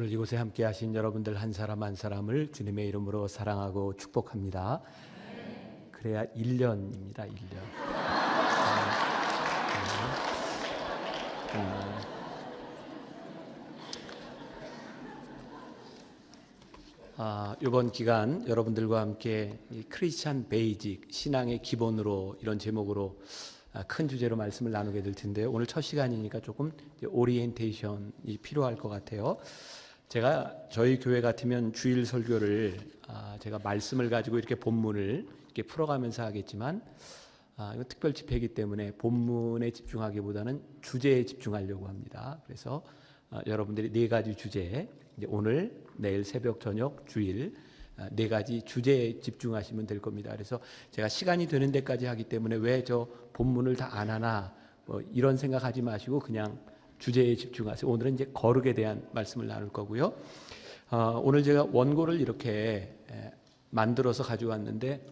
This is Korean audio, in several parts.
오늘 이곳에 함께 하신 여러분들 한 사람 한 사람을 주님의 이름으로 사랑하고 축복합니다. 그래야 1년입니다. 1년. 이번 기간 여러분들과 함께 이 크리스찬 베이직, 신앙의 기본으로 이런 제목으로 큰 주제로 말씀을 나누게 될 텐데요. 오늘 첫 시간이니까 조금 오리엔테이션이 필요할 것 같아요. 제가 저희 교회 같으면 주일 설교를 제가 말씀을 가지고 이렇게 본문을 이렇게 풀어가면서 하겠지만 이거 특별 집회이기 때문에 본문에 집중하기보다는 주제에 집중하려고 합니다. 그래서 여러분들이 네 가지 주제, 이제 오늘, 내일 새벽, 저녁, 주일 네 가지 주제에 집중하시면 될 겁니다. 그래서 제가 시간이 되는 데까지 하기 때문에 왜 저 본문을 다 안 하나 이런 생각하지 마시고 그냥 주제에 집중하세요. 오늘은 이제 거룩에 대한 말씀을 나눌 거고요. 오늘 제가 원고를 이렇게 만들어서 가져왔는데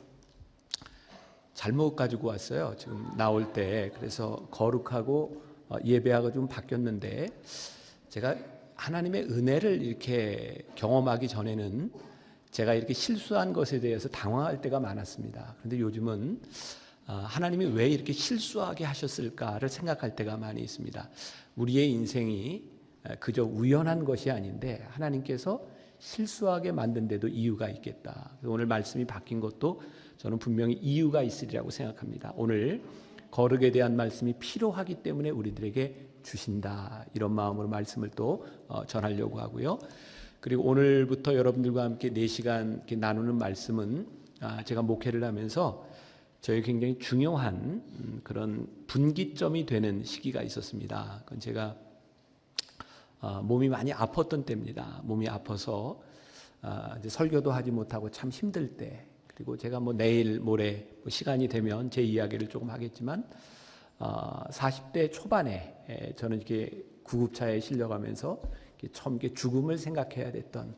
잘못 가지고 왔어요. 지금 나올 때. 그래서 거룩하고 예배하고 좀 바뀌었는데 제가 하나님의 은혜를 이렇게 경험하기 전에는 제가 이렇게 실수한 것에 대해서 당황할 때가 많았습니다. 그런데 요즘은 하나님이 왜 이렇게 실수하게 하셨을까를 생각할 때가 많이 있습니다. 우리의 인생이 그저 우연한 것이 아닌데 하나님께서 실수하게 만든 데도 이유가 있겠다. 오늘 말씀이 바뀐 것도 저는 분명히 이유가 있으리라고 생각합니다. 오늘 거룩에 대한 말씀이 필요하기 때문에 우리들에게 주신다. 이런 마음으로 말씀을 또 전하려고 하고요. 그리고 오늘부터 여러분들과 함께 4시간 이렇게 나누는 말씀은 제가 목회를 하면서 저희 굉장히 중요한 그런 분기점이 되는 시기가 있었습니다. 그건 제가 몸이 많이 아팠던 때입니다. 몸이 아파서 이제 설교도 하지 못하고 참 힘들 때, 그리고 제가 내일 모레 시간이 되면 제 이야기를 조금 하겠지만 40대 초반에 저는 이렇게 구급차에 실려가면서 처음 이렇게 죽음을 생각해야 됐던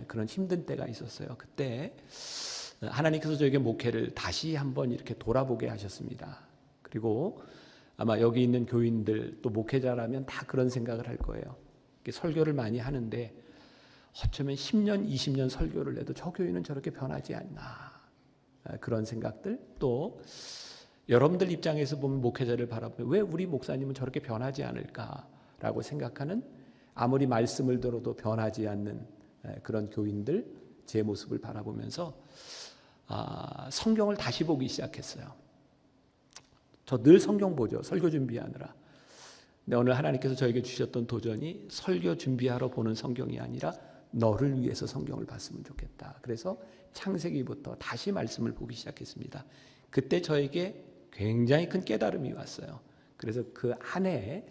그런 힘든 때가 있었어요. 그때 하나님께서 저에게 목회를 다시 한번 이렇게 돌아보게 하셨습니다. 그리고 아마 여기 있는 교인들 또 목회자라면 다 그런 생각을 할 거예요. 설교를 많이 하는데 어쩌면 10년, 20년 설교를 해도 저 교인은 저렇게 변하지 않나. 그런 생각들, 또 여러분들 입장에서 보면 목회자를 바라보면 왜 우리 목사님은 저렇게 변하지 않을까라고 생각하는, 아무리 말씀을 들어도 변하지 않는 그런 교인들, 제 모습을 바라보면서 성경을 다시 보기 시작했어요. 저 늘 성경 보죠. 설교 준비하느라. 근데 오늘 하나님께서 저에게 주셨던 도전이 설교 준비하러 보는 성경이 아니라 너를 위해서 성경을 봤으면 좋겠다. 그래서 창세기부터 다시 말씀을 보기 시작했습니다. 그때 저에게 굉장히 큰 깨달음이 왔어요. 그래서 그 한 해에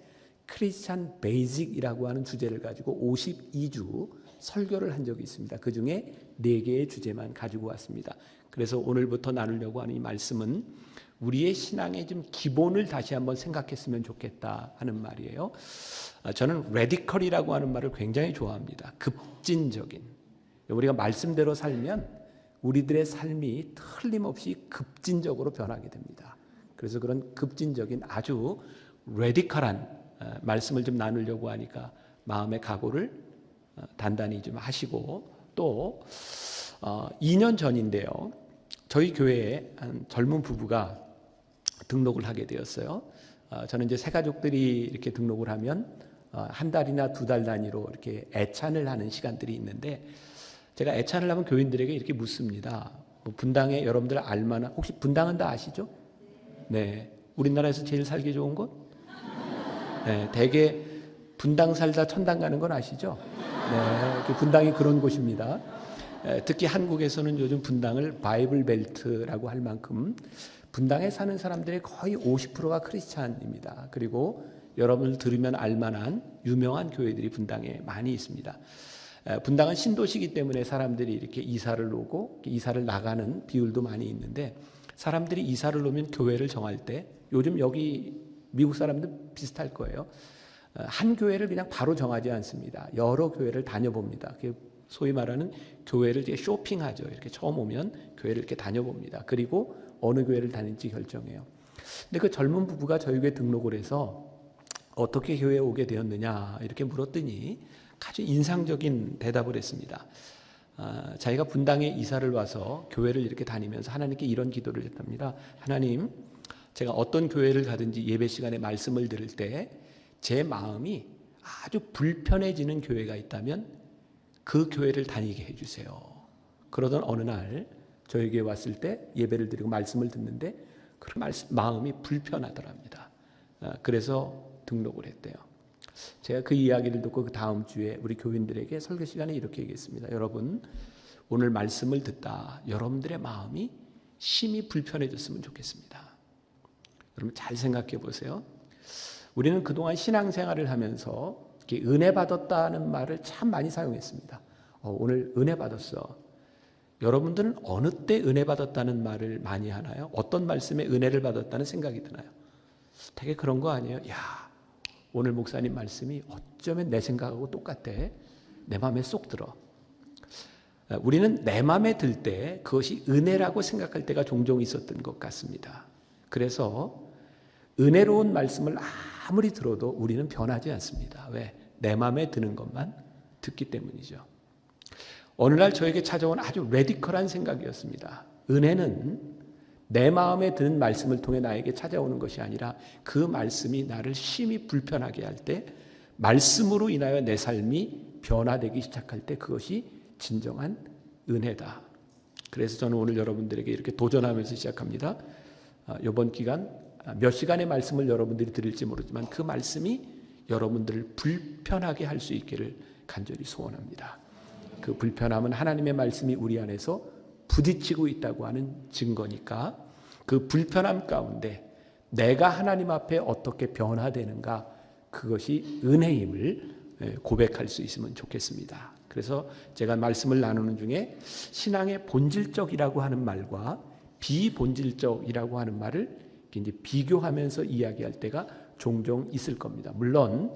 크리스찬 베이직이라고 하는 주제를 가지고 52주 설교를 한 적이 있습니다. 그 중에 4개의 주제만 가지고 왔습니다. 그래서 오늘부터 나누려고 하는 이 말씀은 우리의 신앙의 좀 기본을 다시 한번 생각했으면 좋겠다 하는 말이에요. 저는 레디컬이라고 하는 말을 굉장히 좋아합니다. 급진적인. 우리가 말씀대로 살면 우리들의 삶이 틀림없이 급진적으로 변하게 됩니다. 그래서 그런 급진적인 아주 레디컬한 말씀을 좀 나누려고 하니까 마음의 각오를 단단히 좀 하시고, 또 2년 전인데요. 저희 교회에 한 젊은 부부가 등록을 하게 되었어요. 저는 이제 새가족들이 이렇게 등록을 하면 한 달이나 2달 단위로 이렇게 애찬을 하는 시간들이 있는데, 제가 애찬을 하면 교인들에게 이렇게 묻습니다. 분당에 여러분들 알만한, 혹시 분당은 다 아시죠? 네. 우리나라에서 제일 살기 좋은 곳? 네. 대개 분당 살다 천당 가는 건 아시죠? 네. 분당이 그런 곳입니다. 특히 한국에서는 요즘 분당을 바이블 벨트라고 할 만큼 분당에 사는 사람들의 거의 50%가 크리스찬입니다. 그리고 여러분들 들으면 알만한 유명한 교회들이 분당에 많이 있습니다. 분당은 신도시이기 때문에 사람들이 이렇게 이사를 오고 이사를 나가는 비율도 많이 있는데, 사람들이 이사를 오면 교회를 정할 때, 요즘 여기 미국 사람들 비슷할 거예요. 한 교회를 그냥 바로 정하지 않습니다. 여러 교회를 다녀봅니다. 소위 말하는 교회를 이제 쇼핑하죠. 이렇게 처음 오면 교회를 이렇게 다녀봅니다. 그리고 어느 교회를 다닐지 결정해요. 근데 그 젊은 부부가 저희 교회에 등록을 해서 어떻게 교회에 오게 되었느냐 이렇게 물었더니 아주 인상적인 대답을 했습니다. 자기가 분당에 이사를 와서 교회를 이렇게 다니면서 하나님께 이런 기도를 했답니다. 하나님, 제가 어떤 교회를 가든지 예배 시간에 말씀을 들을 때 제 마음이 아주 불편해지는 교회가 있다면 그 교회를 다니게 해주세요. 그러던 어느 날 저에게 왔을 때 예배를 드리고 말씀을 듣는데 그 마음이 불편하더랍니다. 그래서 등록을 했대요. 제가 그 이야기를 듣고 그 다음 주에 우리 교인들에게 설교 시간에 이렇게 얘기했습니다. 여러분, 오늘 말씀을 듣다 여러분들의 마음이 심히 불편해졌으면 좋겠습니다. 여러분 잘 생각해 보세요. 우리는 그동안 신앙생활을 하면서 이렇게 은혜 받았다는 말을 참 많이 사용했습니다. 오늘 은혜 받았어. 여러분들은 어느 때 은혜 받았다는 말을 많이 하나요? 어떤 말씀에 은혜를 받았다는 생각이 드나요? 되게 그런 거 아니에요? 야, 오늘 목사님 말씀이 어쩌면 내 생각하고 똑같아. 내 마음에 쏙 들어. 우리는 내 마음에 들 때 그것이 은혜라고 생각할 때가 종종 있었던 것 같습니다. 그래서 은혜로운 말씀을 아무리 들어도 우리는 변하지 않습니다. 왜? 내 마음에 드는 것만 듣기 때문이죠. 어느 날 저에게 찾아온 아주 레디컬한 생각이었습니다. 은혜는 내 마음에 드는 말씀을 통해 나에게 찾아오는 것이 아니라 그 말씀이 나를 심히 불편하게 할 때 말씀으로 인하여 내 삶이 변화되기 시작할 때 그것이 진정한 은혜다. 그래서 저는 오늘 여러분들에게 이렇게 도전하면서 시작합니다. 이번 기간 몇 시간의 말씀을 여러분들이 들을지 모르지만 그 말씀이 여러분들을 불편하게 할 수 있기를 간절히 소원합니다. 그 불편함은 하나님의 말씀이 우리 안에서 부딪히고 있다고 하는 증거니까 그 불편함 가운데 내가 하나님 앞에 어떻게 변화되는가, 그것이 은혜임을 고백할 수 있으면 좋겠습니다. 그래서 제가 말씀을 나누는 중에 신앙의 본질적이라고 하는 말과 비본질적이라고 하는 말을 이제 비교하면서 이야기할 때가 종종 있을 겁니다. 물론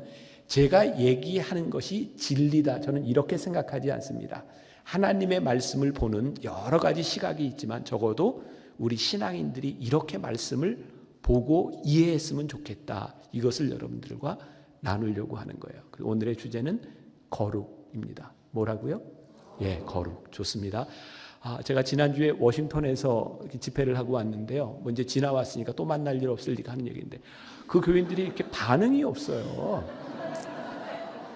제가 얘기하는 것이 진리다, 저는 이렇게 생각하지 않습니다. 하나님의 말씀을 보는 여러 가지 시각이 있지만 적어도 우리 신앙인들이 이렇게 말씀을 보고 이해했으면 좋겠다, 이것을 여러분들과 나누려고 하는 거예요. 오늘의 주제는 거룩입니다. 뭐라고요? 예, 거룩. 좋습니다. 제가 지난주에 워싱턴에서 집회를 하고 왔는데요. 뭐 이제 지나왔으니까 또 만날 일 없을 리가 하는 얘기인데 그 교인들이 이렇게 반응이 없어요.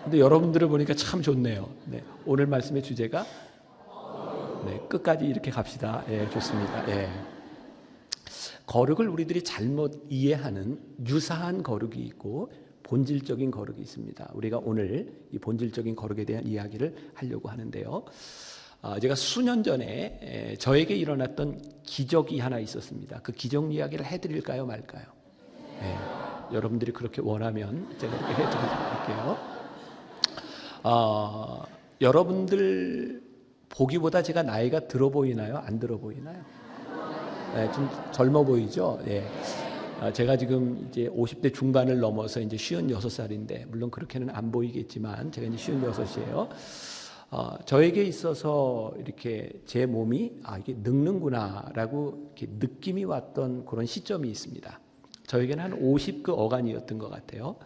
근데 여러분들을 보니까 참 좋네요. 네, 오늘 말씀의 주제가 끝까지 이렇게 갑시다. 예, 좋습니다. 예. 거룩을 우리들이 잘못 이해하는 유사한 거룩이 있고 본질적인 거룩이 있습니다. 우리가 오늘 이 본질적인 거룩에 대한 이야기를 하려고 하는데요. 제가 수년 전에 저에게 일어났던 기적이 하나 있었습니다. 그 기적 이야기를 해드릴까요, 말까요? 네, 여러분들이 그렇게 원하면 제가 이렇게 해드릴게요. 여러분들 보기보다 제가 나이가 들어 보이나요? 안 들어 보이나요? 네, 좀 젊어 보이죠? 네. 제가 지금 이제 50대 중반을 넘어서 이제 56살인데, 물론 그렇게는 안 보이겠지만 제가 이제 56이에요. 저에게 있어서 이렇게 제 몸이 이게 늙는구나라고 이렇게 느낌이 왔던 그런 시점이 있습니다. 저에게는 한 50 그 어간이었던 것 같아요.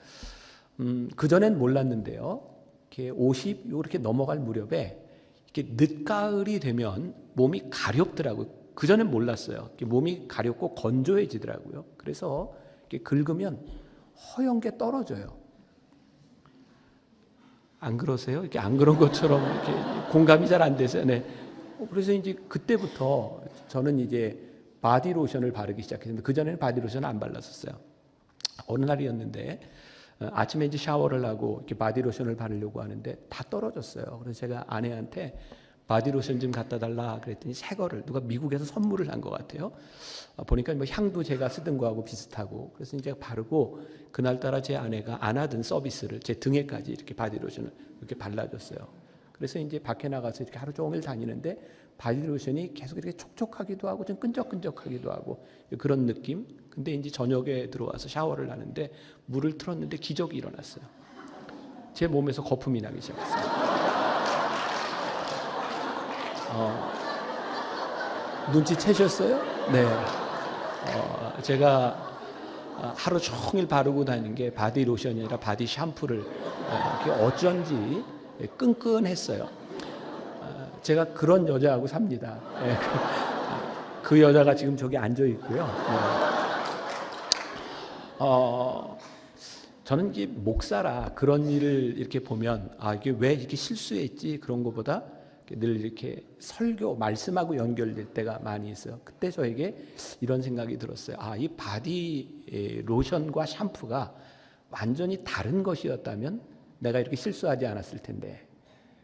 그전엔 몰랐는데요. 이렇게 50 이렇게 넘어갈 무렵에 이렇게 늦가을이 되면 몸이 가렵더라고요. 그전엔 몰랐어요. 몸이 가렵고 건조해지더라고요. 그래서 이렇게 긁으면 허연 게 떨어져요. 안 그러세요? 이렇게 안 그런 것처럼 이렇게 공감이 잘 안 되세요. 네. 그래서 이제 그때부터 저는 이제 바디로션을 바르기 시작했는데 그전에는 바디로션을 안 발랐었어요. 어느 날이었는데 아침에 이제 샤워를 하고 이렇게 바디로션을 바르려고 하는데 다 떨어졌어요. 그래서 제가 아내한테 바디로션 좀 갖다 달라 그랬더니 새 거를 누가 미국에서 선물을 한 것 같아요. 보니까 뭐 향도 제가 쓰던 거하고 비슷하고, 그래서 이제 바르고 그날따라 제 아내가 안 하던 서비스를 제 등에까지 이렇게 바디로션을 이렇게 발라줬어요. 그래서 이제 밖에 나가서 이렇게 하루 종일 다니는데 바디로션이 계속 이렇게 촉촉하기도 하고 좀 끈적끈적하기도 하고 그런 느낌. 근데 이제 저녁에 들어와서 샤워를 하는데 물을 틀었는데 기적이 일어났어요. 제 몸에서 거품이 나기 시작했어요. 눈치채셨어요? 네. 제가 하루 종일 바르고 다니는 게 바디 로션이 아니라 바디 샴푸를 이렇게 어쩐지 끈끈했어요. 제가 그런 여자하고 삽니다. 예, 그 여자가 지금 저기 앉아 있고요. 저는 이제 목사라 그런 일을 이렇게 보면 이게 왜 이렇게 실수했지 그런 것보다 늘 이렇게 설교 말씀하고 연결될 때가 많이 있어요. 그때 저에게 이런 생각이 들었어요. 이 바디 로션과 샴푸가 완전히 다른 것이었다면 내가 이렇게 실수하지 않았을 텐데.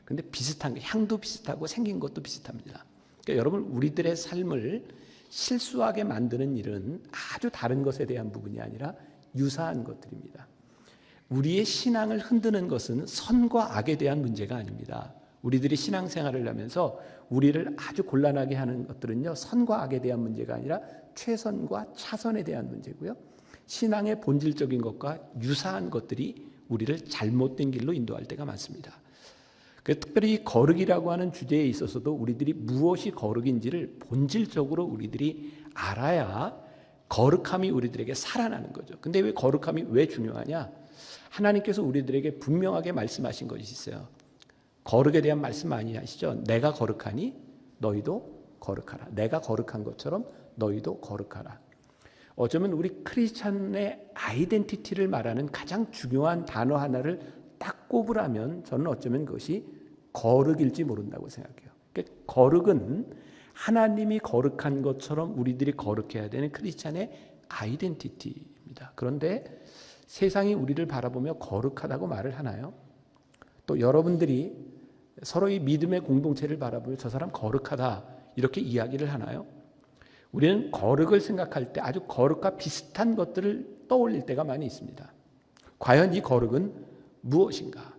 근데 비슷한 게 향도 비슷하고 생긴 것도 비슷합니다. 그러니까 여러분 우리들의 삶을 실수하게 만드는 일은 아주 다른 것에 대한 부분이 아니라 유사한 것들입니다. 우리의 신앙을 흔드는 것은 선과 악에 대한 문제가 아닙니다. 우리들이 신앙생활을 하면서 우리를 아주 곤란하게 하는 것들은요, 선과 악에 대한 문제가 아니라 최선과 차선에 대한 문제고요. 신앙의 본질적인 것과 유사한 것들이 우리를 잘못된 길로 인도할 때가 많습니다. 특별히 거룩이라고 하는 주제에 있어서도 우리들이 무엇이 거룩인지를 본질적으로 우리들이 알아야 거룩함이 우리들에게 살아나는 거죠. 근데 왜 거룩함이 왜 중요하냐? 하나님께서 우리들에게 분명하게 말씀하신 것이 있어요. 거룩에 대한 말씀 많이 하시죠. 내가 거룩하니 너희도 거룩하라. 내가 거룩한 것처럼 너희도 거룩하라. 어쩌면 우리 크리스찬의 아이덴티티를 말하는 가장 중요한 단어 하나를 딱 꼽으라면 저는 어쩌면 그것이 거룩일지 모른다고 생각해요. 그러니까 거룩은 하나님이 거룩한 것처럼 우리들이 거룩해야 되는 크리스찬의 아이덴티티입니다. 그런데 세상이 우리를 바라보며 거룩하다고 말을 하나요? 또 여러분들이 서로의 믿음의 공동체를 바라보며 저 사람 거룩하다 이렇게 이야기를 하나요? 우리는 거룩을 생각할 때 아주 거룩과 비슷한 것들을 떠올릴 때가 많이 있습니다. 과연 이 거룩은 무엇인가?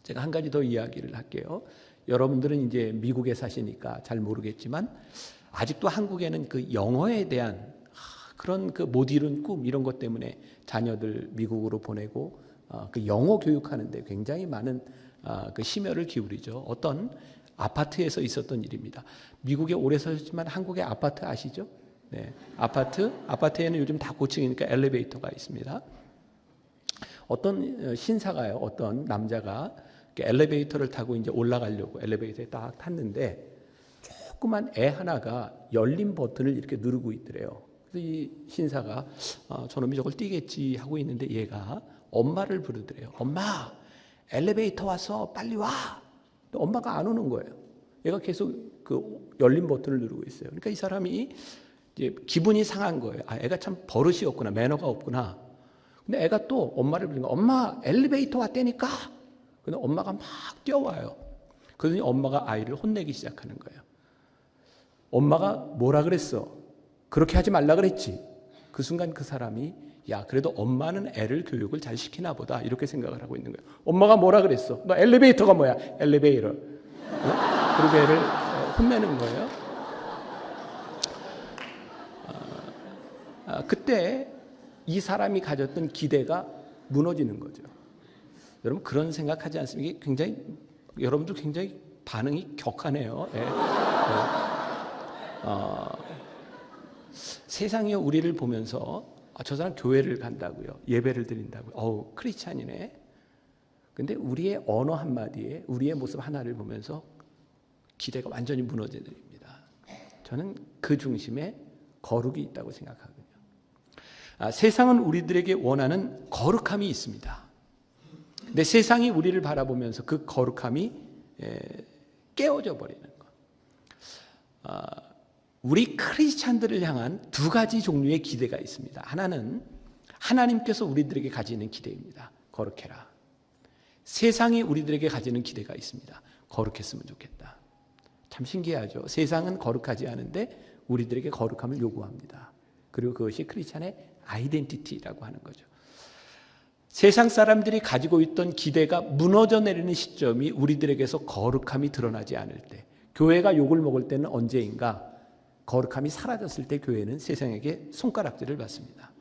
제가 한 가지 더 이야기를 할게요. 여러분들은 이제 미국에 사시니까 잘 모르겠지만 아직도 한국에는 그 영어에 대한 그런 그 못 이룬 꿈 이런 것 때문에 자녀들 미국으로 보내고 그 영어 교육하는데 굉장히 많은 그 심혈을 기울이죠. 어떤 아파트에서 있었던 일입니다. 미국에 오래 사셨지만 한국의 아파트 아시죠? 네, 아파트에는 요즘 다 고층이니까 엘리베이터가 있습니다. 어떤 신사가요, 어떤 남자가 엘리베이터를 타고 이제 올라가려고 엘리베이터에 딱 탔는데 조그만 애 하나가 열린 버튼을 이렇게 누르고 있더래요. 그래서 이 신사가 저놈이 저걸 뛰겠지 하고 있는데 얘가 엄마를 부르더래요. 엄마, 엘리베이터 왔어, 빨리 와. 근데 엄마가 안 오는 거예요. 얘가 계속 그 열린 버튼을 누르고 있어요. 그러니까 이 사람이 이제 기분이 상한 거예요. 애가 참 버릇이 없구나, 매너가 없구나. 근데 애가 또 엄마를 부르니까 엄마, 엘리베이터 왔다니까. 근데 엄마가 막 뛰어와요. 그러더니 엄마가 아이를 혼내기 시작하는 거예요. 엄마가 뭐라 그랬어? 그렇게 하지 말라 그랬지. 그 순간 그 사람이 야, 그래도 엄마는 애를 교육을 잘 시키나 보다 이렇게 생각을 하고 있는 거예요. 엄마가 뭐라 그랬어? 너 엘리베이터가 뭐야? 엘리베이터. 그리고 애를 혼내는 거예요. 그때 이 사람이 가졌던 기대가 무너지는 거죠. 여러분 그런 생각하지 않습니까? 이게 굉장히 여러분도 굉장히 반응이 격하네요. 네. 세상이 우리를 보면서 저 사람 교회를 간다고요. 예배를 드린다고요. 크리스찬이네. 근데 우리의 언어 한마디에 우리의 모습 하나를 보면서 기대가 완전히 무너져버립니다. 저는 그 중심에 거룩이 있다고 생각하거든요. 세상은 우리들에게 원하는 거룩함이 있습니다. 근데 세상이 우리를 바라보면서 그 거룩함이 깨어져 버리는 것. 우리 크리스찬들을 향한 두 가지 종류의 기대가 있습니다. 하나는 하나님께서 우리들에게 가지는 기대입니다. 거룩해라. 세상이 우리들에게 가지는 기대가 있습니다. 거룩했으면 좋겠다. 참 신기하죠. 세상은 거룩하지 않은데 우리들에게 거룩함을 요구합니다. 그리고 그것이 크리스찬의 아이덴티티라고 하는 거죠. 세상 사람들이 가지고 있던 기대가 무너져 내리는 시점이 우리들에게서 거룩함이 드러나지 않을 때, 교회가 욕을 먹을 때는 언제인가? 거룩함이 사라졌을 때 교회는 세상에게 손가락질을 받습니다.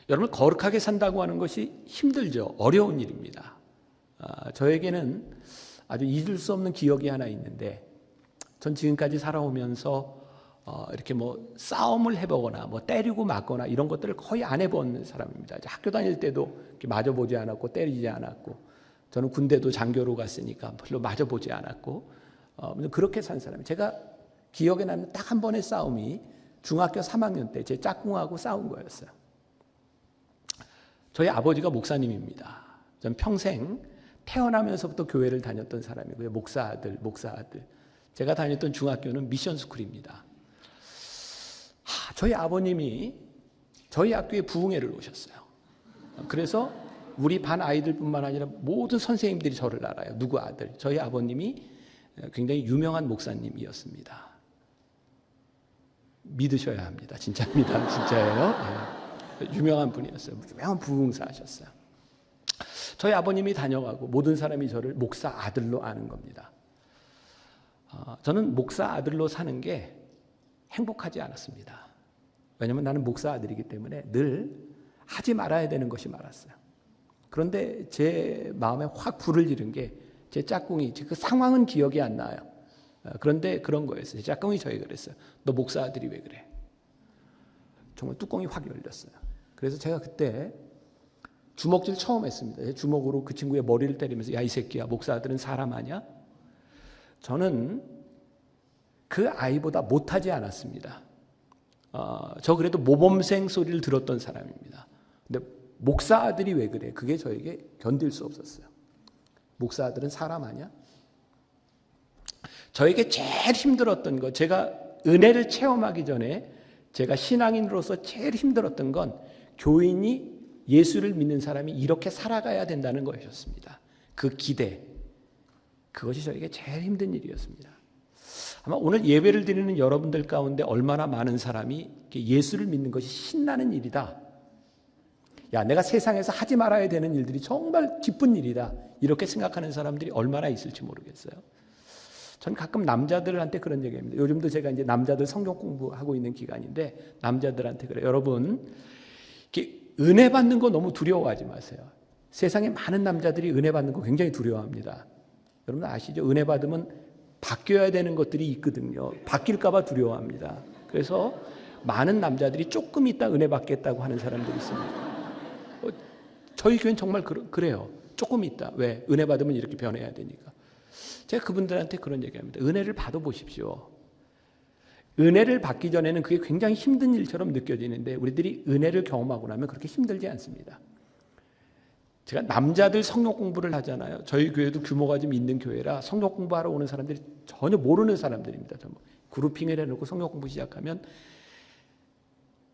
여러분 거룩하게 산다고 하는 것이 힘들죠. 어려운 일입니다. 저에게는 아주 잊을 수 없는 기억이 하나 있는데 전 지금까지 살아오면서 이렇게 뭐 싸움을 해보거나 뭐 때리고 맞거나 이런 것들을 거의 안 해본 사람입니다. 학교 다닐 때도 이렇게 맞아보지 않았고 때리지 않았고 저는 군대도 장교로 갔으니까 별로 맞아보지 않았고 그렇게 산 사람이에요. 제가 기억에 남는 딱 한 번의 싸움이 중학교 3학년 때 제 짝꿍하고 싸운 거였어요. 저희 아버지가 목사님입니다. 전 평생 태어나면서부터 교회를 다녔던 사람이고요. 목사 아들. 제가 다녔던 중학교는 미션 스쿨입니다. 저희 아버님이 저희 학교에 부흥회를 오셨어요. 그래서 우리 반 아이들뿐만 아니라 모든 선생님들이 저를 알아요. 누구 아들. 저희 아버님이 굉장히 유명한 목사님이었습니다. 믿으셔야 합니다. 진짜입니다. 진짜예요. 네. 유명한 분이었어요. 유명한 부흥사 하셨어요. 저희 아버님이 다녀가고 모든 사람이 저를 목사 아들로 아는 겁니다. 저는 목사 아들로 사는 게 행복하지 않았습니다. 왜냐하면 나는 목사 아들이기 때문에 늘 하지 말아야 되는 것이 많았어요. 그런데 제 마음에 확 불을 지른 게 제 짝꿍이, 그 상황은 기억이 안 나요. 그런데 그런 거였어요. 제 짝꿍이 저에게 그랬어요. 너 목사 아들이 왜 그래? 정말 뚜껑이 확 열렸어요. 그래서 제가 그때 주먹질 처음 했습니다. 주먹으로 그 친구의 머리를 때리면서 야, 이 새끼야, 목사 아들은 사람 아니야? 저는 그 아이보다 못하지 않았습니다. 저 그래도 모범생 소리를 들었던 사람입니다. 근데 목사 아들이 왜 그래? 그게 저에게 견딜 수 없었어요. 목사 아들은 사람 아니야? 저에게 제일 힘들었던 거, 제가 은혜를 체험하기 전에 제가 신앙인으로서 제일 힘들었던 건 교인이 예수를 믿는 사람이 이렇게 살아가야 된다는 것이었습니다. 그 기대, 그것이 저에게 제일 힘든 일이었습니다. 아마 오늘 예배를 드리는 여러분들 가운데 얼마나 많은 사람이 예수를 믿는 것이 신나는 일이다. 야, 내가 세상에서 하지 말아야 되는 일들이 정말 기쁜 일이다. 이렇게 생각하는 사람들이 얼마나 있을지 모르겠어요. 전 가끔 남자들한테 그런 얘기합니다. 요즘도 제가 이제 남자들 성경 공부하고 있는 기간인데 남자들한테 그래요. 여러분, 이렇게 은혜 받는 거 너무 두려워하지 마세요. 세상에 많은 남자들이 은혜 받는 거 굉장히 두려워합니다. 여러분 아시죠? 은혜 받으면 바뀌어야 되는 것들이 있거든요. 바뀔까 봐 두려워합니다. 그래서 많은 남자들이 조금 있다 은혜 받겠다고 하는 사람들이 있습니다. 저희 교회는 정말 그래요. 조금 있다. 왜? 은혜 받으면 이렇게 변해야 되니까. 제가 그분들한테 그런 얘기합니다. 은혜를 받아보십시오. 은혜를 받기 전에는 그게 굉장히 힘든 일처럼 느껴지는데 우리들이 은혜를 경험하고 나면 그렇게 힘들지 않습니다. 제가 남자들 성경 공부를 하잖아요. 저희 교회도 규모가 좀 있는 교회라 성경 공부하러 오는 사람들이 전혀 모르는 사람들입니다. 그룹핑을 해놓고 성경 공부 시작하면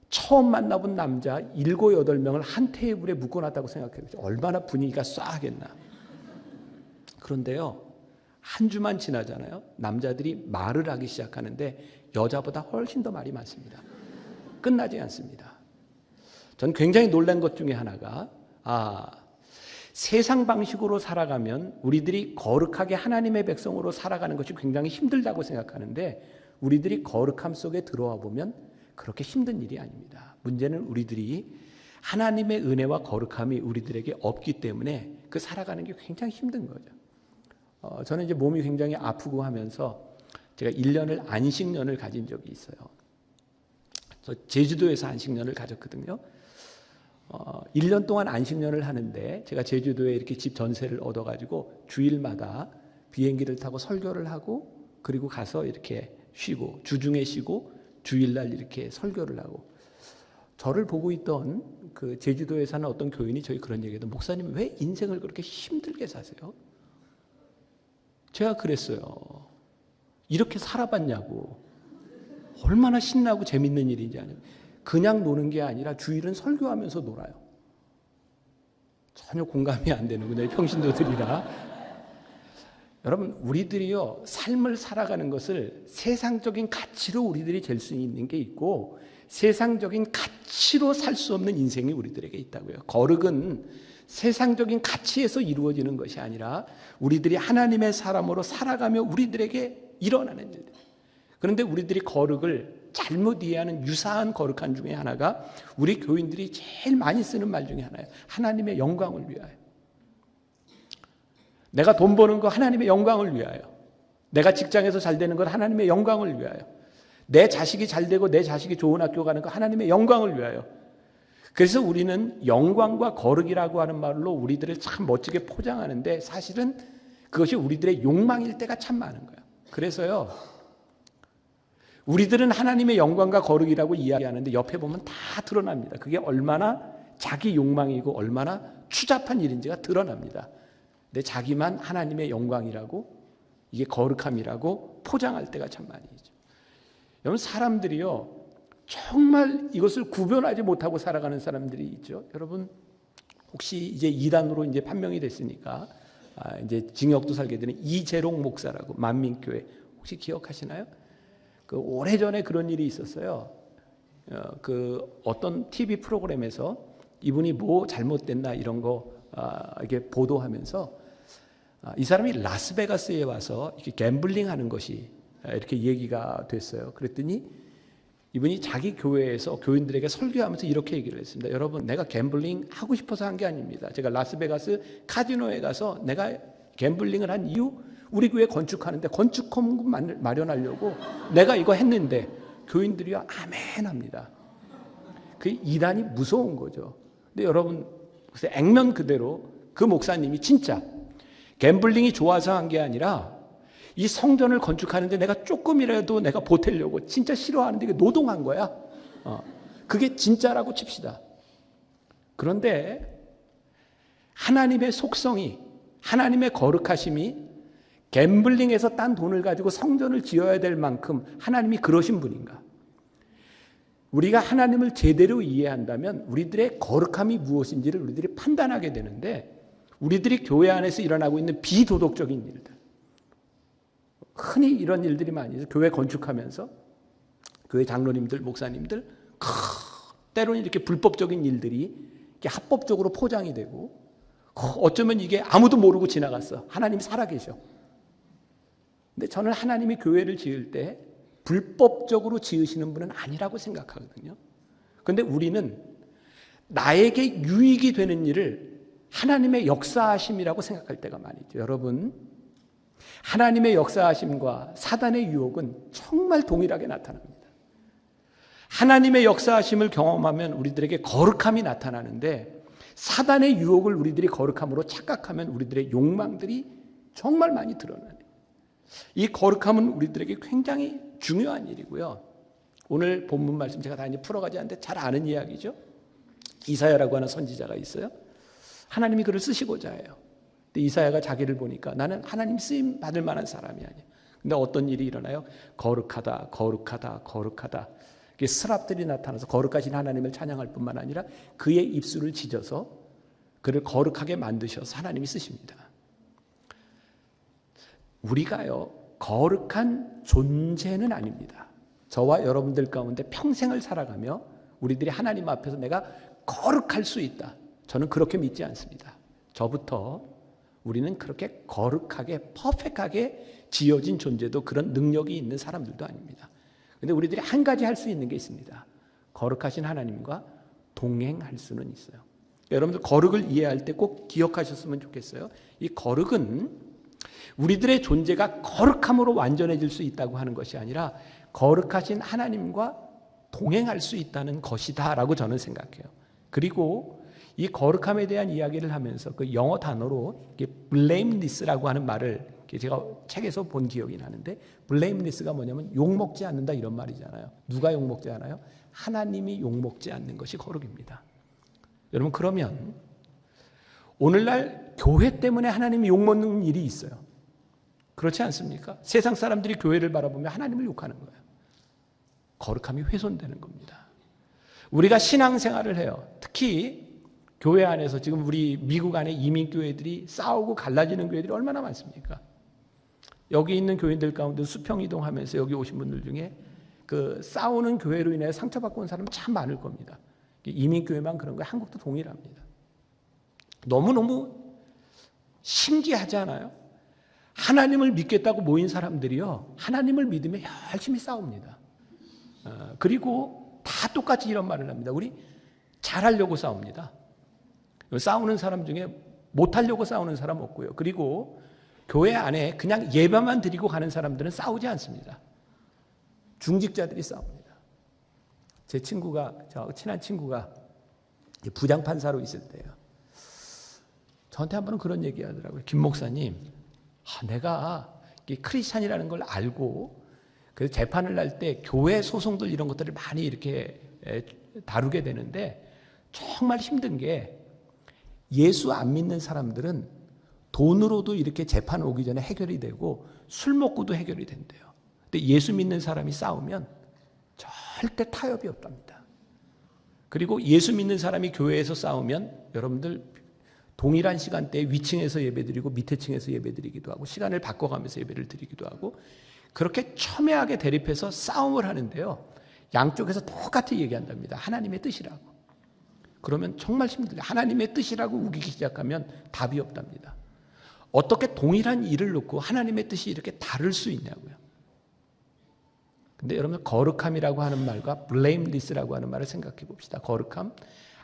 처음 만나본 남자 7, 8명을 한 테이블에 묶어놨다고 생각해요. 얼마나 분위기가 싸하겠나. 그런데요, 한 주만 지나잖아요. 남자들이 말을 하기 시작하는데 여자보다 훨씬 더 말이 많습니다. 끝나지 않습니다. 전 굉장히 놀란 것 중에 하나가 세상 방식으로 살아가면 우리들이 거룩하게 하나님의 백성으로 살아가는 것이 굉장히 힘들다고 생각하는데 우리들이 거룩함 속에 들어와 보면 그렇게 힘든 일이 아닙니다. 문제는 우리들이 하나님의 은혜와 거룩함이 우리들에게 없기 때문에 그 살아가는 게 굉장히 힘든 거죠. 저는 이제 몸이 굉장히 아프고 하면서 제가 1년을 안식년을 가진 적이 있어요. 저 제주도에서 안식년을 가졌거든요. 1년 동안 안식년을 하는데 제가 제주도에 이렇게 집 전세를 얻어가지고 주일마다 비행기를 타고 설교를 하고 그리고 가서 이렇게 쉬고 주중에 쉬고 주일날 이렇게 설교를 하고 저를 보고 있던 그 제주도에 사는 어떤 교인이 저희 그런 얘기해도 목사님 왜 인생을 그렇게 힘들게 사세요? 제가 그랬어요. 이렇게 살아봤냐고. 얼마나 신나고 재밌는 일인지 아니면 그냥 노는 게 아니라 주일은 설교하면서 놀아요. 전혀 공감이 안 되는군요. 평신도들이라. 여러분 우리들이요 삶을 살아가는 것을 세상적인 가치로 우리들이 잴 수 있는 게 있고 세상적인 가치로 살 수 없는 인생이 우리들에게 있다고요. 거룩은 세상적인 가치에서 이루어지는 것이 아니라 우리들이 하나님의 사람으로 살아가며 우리들에게 일어나는 일들. 그런데 우리들이 거룩을 잘못 이해하는 유사한 거룩한 중에 하나가 우리 교인들이 제일 많이 쓰는 말 중에 하나예요. 하나님의 영광을 위하여. 내가 돈 버는 거 하나님의 영광을 위하여. 내가 직장에서 잘 되는 건 하나님의 영광을 위하여. 내 자식이 잘 되고 내 자식이 좋은 학교 가는 거 하나님의 영광을 위하여. 그래서 우리는 영광과 거룩이라고 하는 말로 우리들을 참 멋지게 포장하는데 사실은 그것이 우리들의 욕망일 때가 참 많은 거예요. 그래서요, 우리들은 하나님의 영광과 거룩이라고 이야기하는데 옆에 보면 다 드러납니다. 그게 얼마나 자기 욕망이고 얼마나 추잡한 일인지가 드러납니다. 근데 자기만 하나님의 영광이라고, 이게 거룩함이라고 포장할 때가 참 많이 있죠. 여러분, 사람들이요, 정말 이것을 구별하지 못하고 살아가는 사람들이 있죠. 여러분, 혹시 이제 이단으로 이제 판명이 됐으니까 이제 징역도 살게 되는 이재롱 목사라고, 만민교회 혹시 기억하시나요? 그 오래전에 그런 일이 있었어요. 그 어떤 TV 프로그램에서 이분이 뭐 잘못됐나 이런 거 이렇게 보도하면서 이 사람이 라스베가스에 와서 이렇게 갬블링 하는 것이 이렇게 얘기가 됐어요. 그랬더니 이분이 자기 교회에서 교인들에게 설교하면서 이렇게 얘기를 했습니다. 여러분, 내가 갬블링 하고 싶어서 한 게 아닙니다. 제가 라스베가스 카지노에 가서 내가 갬블링을 한 이유, 우리 교회 건축하는데 건축헌금 마련하려고 내가 이거 했는데, 교인들이요 아멘 합니다. 그 이단이 무서운 거죠. 근데 여러분, 액면 그대로 그 목사님이 진짜 갬블링이 좋아서 한 게 아니라 이 성전을 건축하는데 내가 조금이라도 내가 보태려고 진짜 싫어하는데 이게 노동한 거야. 그게 진짜라고 칩시다. 그런데 하나님의 속성이, 하나님의 거룩하심이 갬블링에서 딴 돈을 가지고 성전을 지어야 될 만큼 하나님이 그러신 분인가? 우리가 하나님을 제대로 이해한다면 우리들의 거룩함이 무엇인지를 우리들이 판단하게 되는데, 우리들이 교회 안에서 일어나고 있는 비도덕적인 일들, 흔히 이런 일들이 많이 있어요. 교회 건축하면서 교회 장로님들, 목사님들 때로는 이렇게 불법적인 일들이 이렇게 합법적으로 포장이 되고, 어쩌면 이게 아무도 모르고 지나갔어. 하나님이 살아계셔. 근데 저는 하나님이 교회를 지을 때 불법적으로 지으시는 분은 아니라고 생각하거든요. 그런데 우리는 나에게 유익이 되는 일을 하나님의 역사하심이라고 생각할 때가 많이 있죠. 여러분, 하나님의 역사하심과 사단의 유혹은 정말 동일하게 나타납니다. 하나님의 역사하심을 경험하면 우리들에게 거룩함이 나타나는데, 사단의 유혹을 우리들이 거룩함으로 착각하면 우리들의 욕망들이 정말 많이 드러나요. 이 거룩함은 우리들에게 굉장히 중요한 일이고요. 오늘 본문 말씀 제가 다 이제 풀어가지 않는데 잘 아는 이야기죠. 이사야라고 하는 선지자가 있어요. 하나님이 그를 쓰시고자 해요. 근데 이사야가 자기를 보니까 나는 하나님 쓰임 받을 만한 사람이 아니야. 근데 어떤 일이 일어나요? 거룩하다, 거룩하다, 거룩하다. 스랍들이 나타나서 거룩하신 하나님을 찬양할 뿐만 아니라 그의 입술을 찢어서 그를 거룩하게 만드셔서 하나님이 쓰십니다. 우리가요, 거룩한 존재는 아닙니다. 저와 여러분들 가운데 평생을 살아가며 우리들이 하나님 앞에서 내가 거룩할 수 있다, 저는 그렇게 믿지 않습니다. 저부터 우리는 그렇게 거룩하게 퍼펙트하게 지어진 존재도 그런 능력이 있는 사람들도 아닙니다. 그런데 우리들이 한 가지 할 수 있는 게 있습니다. 거룩하신 하나님과 동행할 수는 있어요. 여러분들 거룩을 이해할 때 꼭 기억하셨으면 좋겠어요. 이 거룩은 우리들의 존재가 거룩함으로 완전해질 수 있다고 하는 것이 아니라 거룩하신 하나님과 동행할 수 있다는 것이다 라고 저는 생각해요. 그리고 이 거룩함에 대한 이야기를 하면서 그 영어 단어로 blameless라고 하는 말을 제가 책에서 본 기억이 나는데, blameless가 뭐냐면 욕먹지 않는다 이런 말이잖아요. 누가 욕먹지 않아요? 하나님이 욕먹지 않는 것이 거룩입니다. 여러분, 그러면 오늘날 교회 때문에 하나님이 욕먹는 일이 있어요. 그렇지 않습니까? 세상 사람들이 교회를 바라보면 하나님을 욕하는 거예요. 거룩함이 훼손되는 겁니다. 우리가 신앙생활을 해요. 특히 교회 안에서 지금 우리 미국 안에 이민교회들이 싸우고 갈라지는 교회들이 얼마나 많습니까? 여기 있는 교인들 가운데 수평이동하면서 여기 오신 분들 중에 그 싸우는 교회로 인해 상처받고 온 사람이 참 많을 겁니다. 이민교회만 그런 거예요. 한국도 동일합니다. 너무너무 신기하지 않아요? 하나님을 믿겠다고 모인 사람들이요, 하나님을 믿으며 열심히 싸웁니다. 그리고 다 똑같이 이런 말을 합니다. 우리 잘하려고 싸웁니다. 싸우는 사람 중에 못하려고 싸우는 사람 없고요. 그리고 교회 안에 그냥 예배만 드리고 가는 사람들은 싸우지 않습니다. 중직자들이 싸웁니다. 제 친구가, 저 친한 친구가 부장판사로 있을 때요. 저한테 한 번은 그런 얘기 하더라고요. 김 목사님, 내가 크리스찬이라는 걸 알고 그래서 재판을 날 때 교회 소송들 이런 것들을 많이 이렇게 다루게 되는데 정말 힘든 게 예수 안 믿는 사람들은 돈으로도 이렇게 재판 오기 전에 해결이 되고 술 먹고도 해결이 된대요. 근데 예수 믿는 사람이 싸우면 절대 타협이 없답니다. 그리고 예수 믿는 사람이 교회에서 싸우면 여러분들 동일한 시간대에 위층에서 예배드리고 밑에 층에서 예배드리기도 하고 시간을 바꿔가면서 예배를 드리기도 하고 그렇게 첨예하게 대립해서 싸움을 하는데요. 양쪽에서 똑같이 얘기한답니다. 하나님의 뜻이라고. 그러면 정말 힘들어요. 하나님의 뜻이라고 우기기 시작하면 답이 없답니다. 어떻게 동일한 일을 놓고 하나님의 뜻이 이렇게 다를 수 있냐고요. 근데 여러분 거룩함이라고 하는 말과 blameless라고 하는 말을 생각해 봅시다. 거룩함,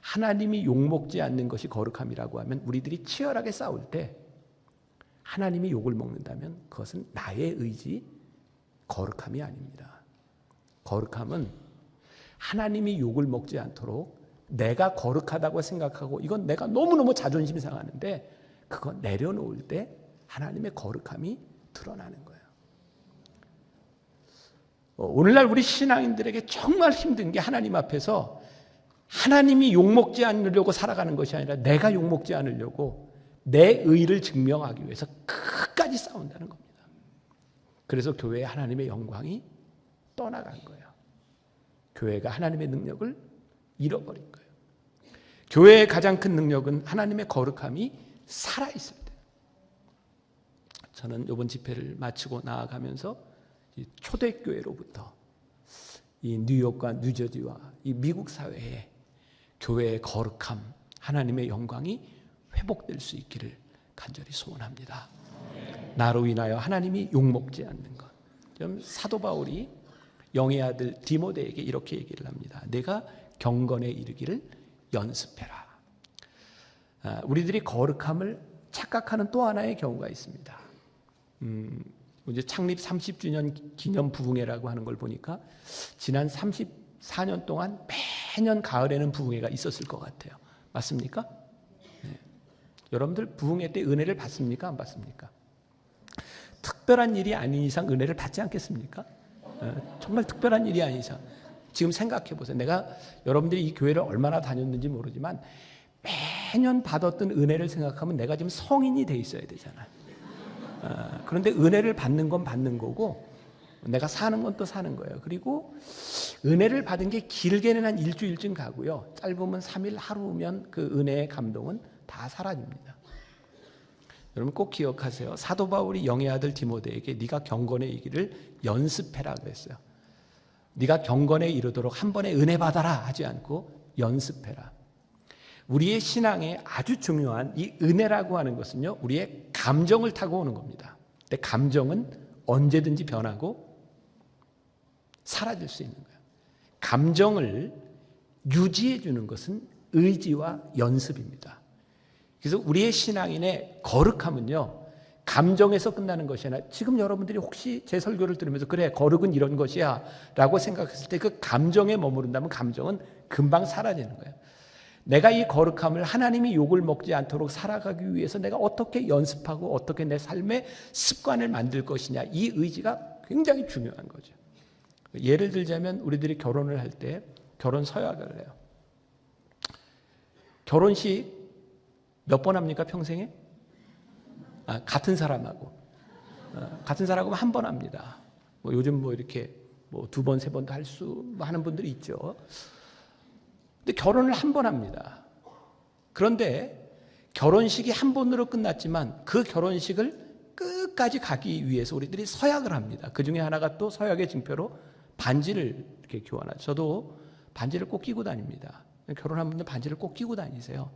하나님이 욕먹지 않는 것이 거룩함이라고 하면 우리들이 치열하게 싸울 때 하나님이 욕을 먹는다면 그것은 나의 의지, 거룩함이 아닙니다. 거룩함은 하나님이 욕을 먹지 않도록 내가 거룩하다고 생각하고 이건 내가 너무너무 자존심 상하는데 그거 내려놓을 때 하나님의 거룩함이 드러나는 거예요. 오늘날 우리 신앙인들에게 정말 힘든 게 하나님 앞에서 하나님이 욕먹지 않으려고 살아가는 것이 아니라 내가 욕먹지 않으려고 내 의를 증명하기 위해서 끝까지 싸운다는 겁니다. 그래서 교회에 하나님의 영광이 떠나간 거예요. 교회가 하나님의 능력을 잃어버린 거예요. 교회의 가장 큰 능력은 하나님의 거룩함이 살아있을 때. 저는 이번 집회를 마치고 나아가면서 초대교회로부터 이 뉴욕과 뉴저지와 이 미국 사회에 교회의 거룩함, 하나님의 영광이 회복될 수 있기를 간절히 소원합니다. 나로 인하여 하나님이 욕먹지 않는 것. 사도 바울이 영의 아들 디모데에게 이렇게 얘기를 합니다. 내가 경건에 이르기를 연습해라. 우리들이 거룩함을 착각하는 또 하나의 경우가 있습니다. 이제 창립 30주년 기념 부흥회라고 하는 걸 보니까 지난 34년 동안 매년 가을에는 부흥회가 있었을 것 같아요. 맞습니까? 네. 여러분들 부흥회 때 은혜를 받습니까? 안 받습니까? 특별한 일이 아닌 이상 은혜를 받지 않겠습니까? 정말 특별한 일이 아닌 이상. 지금 생각해 보세요. 내가 여러분들이 이 교회를 얼마나 다녔는지 모르지만 매년 받았던 은혜를 생각하면 내가 지금 성인이 돼 있어야 되잖아요. 그런데 은혜를 받는 건 받는 거고 내가 사는 건 또 사는 거예요. 그리고 은혜를 받은 게 길게는 한 일주일쯤 가고요. 짧으면 3일 하루면 그 은혜의 감동은 다 사라집니다. 여러분 꼭 기억하세요. 사도 바울이 영의 아들 디모데에게 네가 경건에 이기를 연습해라 그랬어요. 네가 경건에 이르도록 한 번에 은혜 받아라 하지 않고 연습해라. 우리의 신앙에 아주 중요한 이 은혜라고 하는 것은요, 우리의 감정을 타고 오는 겁니다. 근데 감정은 언제든지 변하고 사라질 수 있는 거예요. 감정을 유지해 주는 것은 의지와 연습입니다. 그래서 우리의 신앙인의 거룩함은요, 감정에서 끝나는 것이 아니라 지금 여러분들이 혹시 제 설교를 들으면서 그래 거룩은 이런 것이야 라고 생각했을 때 그 감정에 머무른다면 감정은 금방 사라지는 거예요. 내가 이 거룩함을 하나님이 욕을 먹지 않도록 살아가기 위해서 내가 어떻게 연습하고 어떻게 내 삶의 습관을 만들 것이냐, 이 의지가 굉장히 중요한 거죠. 예를 들자면 우리들이 결혼을 할 때 결혼 서약을 해요. 결혼식 몇 번 합니까 평생에? 같은 사람하고 한 번 합니다. 요즘 이렇게 2번, 3번도 할 수 하는 분들이 있죠. 근데 결혼을 한 번 합니다. 그런데 결혼식이 한 번으로 끝났지만 그 결혼식을 끝까지 가기 위해서 우리들이 서약을 합니다. 그 중에 하나가 또 서약의 징표로 반지를 이렇게 교환하죠. 저도 반지를 꼭 끼고 다닙니다. 결혼한 분들 반지를 꼭 끼고 다니세요.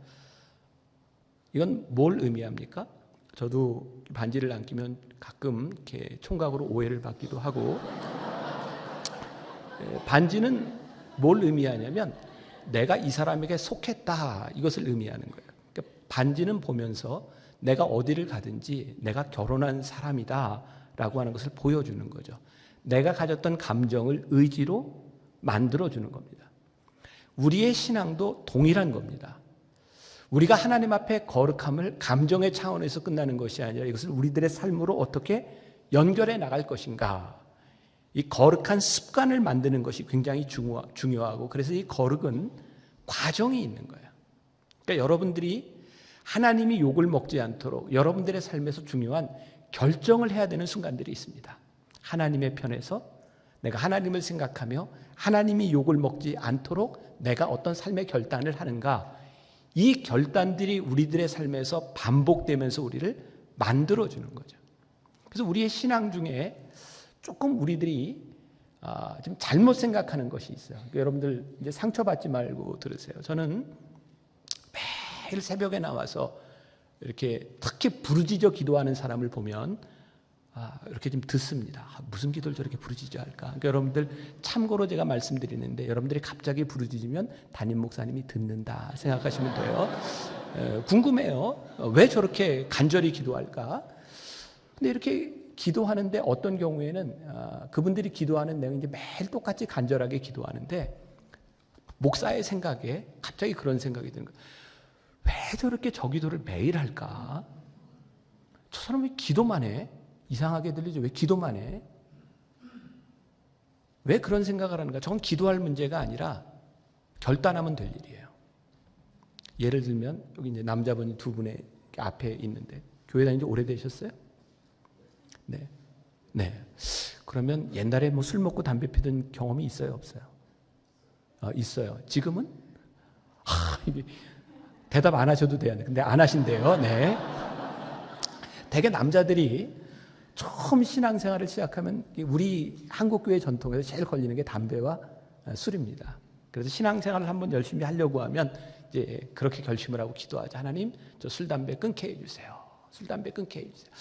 이건 뭘 의미합니까? 저도 반지를 안 끼면 가끔 이렇게 총각으로 오해를 받기도 하고, 반지는 뭘 의미하냐면 내가 이 사람에게 속했다, 이것을 의미하는 거예요. 그러니까 반지는 보면서 내가 어디를 가든지 내가 결혼한 사람이다 라고 하는 것을 보여주는 거죠. 내가 가졌던 감정을 의지로 만들어주는 겁니다. 우리의 신앙도 동일한 겁니다. 우리가 하나님 앞에 거룩함을 감정의 차원에서 끝나는 것이 아니라 이것을 우리들의 삶으로 어떻게 연결해 나갈 것인가. 이 거룩한 습관을 만드는 것이 굉장히 중요하고, 그래서 이 거룩은 과정이 있는 거예요. 그러니까 여러분들이 하나님이 욕을 먹지 않도록 여러분들의 삶에서 중요한 결정을 해야 되는 순간들이 있습니다. 하나님의 편에서 내가 하나님을 생각하며 하나님이 욕을 먹지 않도록 내가 어떤 삶의 결단을 하는가. 이 결단들이 우리들의 삶에서 반복되면서 우리를 만들어주는 거죠. 그래서 우리의 신앙 중에 조금 우리들이 좀 잘못 생각하는 것이 있어요. 그러니까 여러분들 이제 상처받지 말고 들으세요. 저는 매일 새벽에 나와서 이렇게 특히 부르짖어 기도하는 사람을 보면 이렇게 좀 듣습니다. 무슨 기도를 저렇게 부르짖어 할까? 그러니까 여러분들 참고로 제가 말씀드리는데, 여러분들이 갑자기 부르짖으면 담임 목사님이 듣는다 생각하시면 돼요. 궁금해요. 왜 저렇게 간절히 기도할까? 근데 이렇게 기도하는데 어떤 경우에는 그분들이 기도하는 내용이 이제 매일 똑같이 간절하게 기도하는데, 목사의 생각에 갑자기 그런 생각이 드는 거예요. 왜 저렇게 저 기도를 매일 할까? 저 사람이 기도만 해? 이상하게 들리죠. 왜 기도만 해? 왜 그런 생각을 하는가? 저건 기도할 문제가 아니라 결단하면 될 일이에요. 예를 들면 여기 이제 남자분이 두 분의 앞에 있는데 교회 다닌 지 오래되셨어요? 네. 네. 그러면 옛날에 뭐 술 먹고 담배 피던 경험이 있어요, 없어요? 있어요. 지금은? 이게 대답 안 하셔도 돼요. 근데 안 하신대요. 네. 대개 남자들이 처음 신앙생활을 시작하면 우리 한국교회 전통에서 제일 걸리는 게 담배와 술입니다. 그래서 신앙생활을 한번 열심히 하려고 하면 이제 그렇게 결심을 하고 기도하자. 하나님, 저 술, 담배 끊게 해주세요. 술, 담배 끊게 해주세요.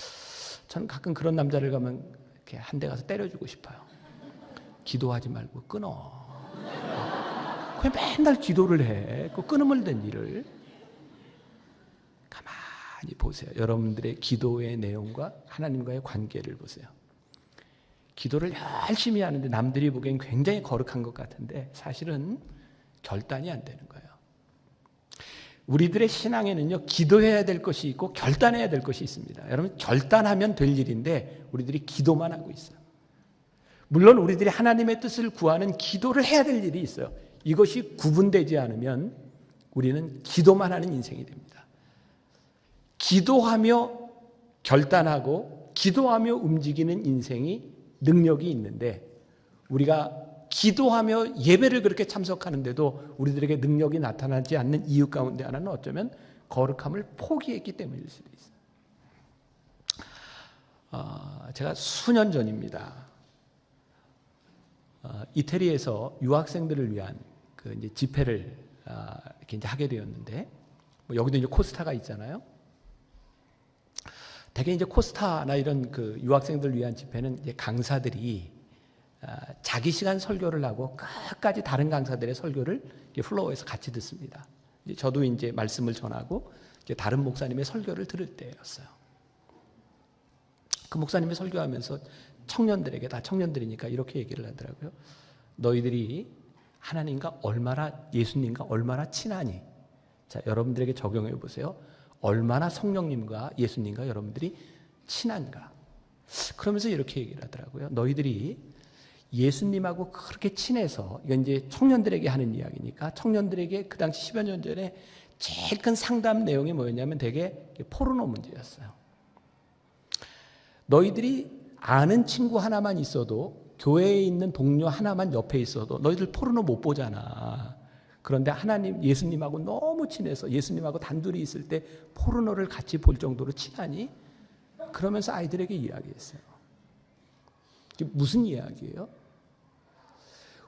저는 가끔 그런 남자를 가면 이렇게 한 대 가서 때려주고 싶어요. 기도하지 말고 끊어. 그냥 맨날 기도를 해. 그 끊으면 된 일을. 가만히 보세요. 여러분들의 기도의 내용과 하나님과의 관계를 보세요. 기도를 열심히 하는데 남들이 보기엔 굉장히 거룩한 것 같은데 사실은 결단이 안 되는 거예요. 우리들의 신앙에는요, 기도해야 될 것이 있고 결단해야 될 것이 있습니다. 여러분, 결단하면 될 일인데 우리들이 기도만 하고 있어요. 물론 우리들이 하나님의 뜻을 구하는 기도를 해야 될 일이 있어요. 이것이 구분되지 않으면 우리는 기도만 하는 인생이 됩니다. 기도하며 결단하고 기도하며 움직이는 인생이 능력이 있는데, 우리가 기도하며 예배를 그렇게 참석하는데도 우리들에게 능력이 나타나지 않는 이유 가운데 하나는 어쩌면 거룩함을 포기했기 때문일 수도 있어요. 제가 수년 전입니다. 이태리에서 유학생들을 위한 그 이제 집회를 이렇게 이제 하게 되었는데, 뭐 여기도 이제 코스타가 있잖아요. 대개 이제 코스타나 이런 그 유학생들 위한 집회는 이제 강사들이 자기 시간 설교를 하고 끝까지 다른 강사들의 설교를 플로어에서 같이 듣습니다. 저도 이제 말씀을 전하고 이제 다른 목사님의 설교를 들을 때였어요. 그 목사님이 설교하면서 청년들에게, 다 청년들이니까 이렇게 얘기를 하더라고요. 너희들이 하나님과 얼마나, 예수님과 얼마나 친하니? 자, 여러분들에게 적용해 보세요. 얼마나 성령님과 예수님과 여러분들이 친한가? 그러면서 이렇게 얘기를 하더라고요. 너희들이 예수님하고 그렇게 친해서, 이건 이제 청년들에게 하는 이야기니까, 청년들에게 그 당시 10여 년 전에 제일 큰 상담 내용이 뭐였냐면 되게 포르노 문제였어요. 너희들이 아는 친구 하나만 있어도, 교회에 있는 동료 하나만 옆에 있어도 너희들 포르노 못 보잖아. 그런데 하나님, 예수님하고 너무 친해서 예수님하고 단둘이 있을 때 포르노를 같이 볼 정도로 친하니? 그러면서 아이들에게 이야기했어요. 이게 무슨 이야기예요?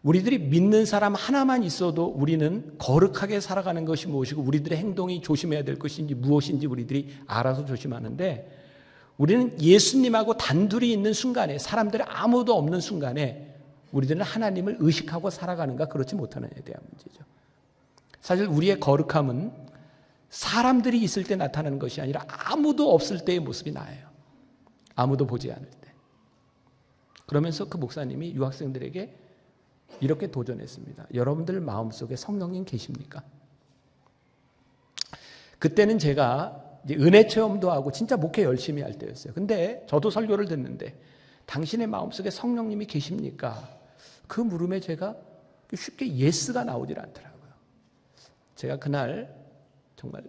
우리들이 믿는 사람 하나만 있어도 우리는 거룩하게 살아가는 것이 무엇이고 우리들의 행동이 조심해야 될 것인지 무엇인지 우리들이 알아서 조심하는데, 우리는 예수님하고 단둘이 있는 순간에, 사람들이 아무도 없는 순간에 우리들은 하나님을 의식하고 살아가는가 그렇지 못하느냐에 대한 문제죠. 사실 우리의 거룩함은 사람들이 있을 때 나타나는 것이 아니라 아무도 없을 때의 모습이 나아요. 아무도 보지 않을 때. 그러면서 그 목사님이 유학생들에게 이렇게 도전했습니다. 여러분들 마음속에 성령님 계십니까? 그때는 제가 이제 은혜 체험도 하고 진짜 목회 열심히 할 때였어요. 근데 저도 설교를 듣는데 당신의 마음속에 성령님이 계십니까? 그 물음에 제가 쉽게 예스가 나오질 않더라고요. 제가 그날 정말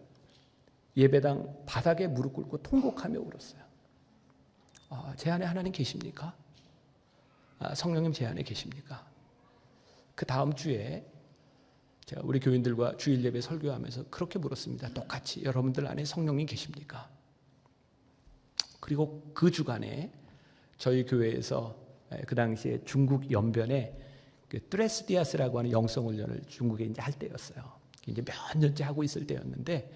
예배당 바닥에 무릎 꿇고 통곡하며 울었어요. 제 안에 하나님 계십니까? 성령님 제 안에 계십니까? 그 다음 주에 제가 우리 교인들과 주일 예배 설교하면서 그렇게 물었습니다. 똑같이 여러분들 안에 성령님 계십니까? 그리고 그 주간에 저희 교회에서 그 당시에 중국 연변에 그 뚜레스디아스라고 하는 영성훈련을 중국에 이제 할 때였어요. 이제 몇 년째 하고 있을 때였는데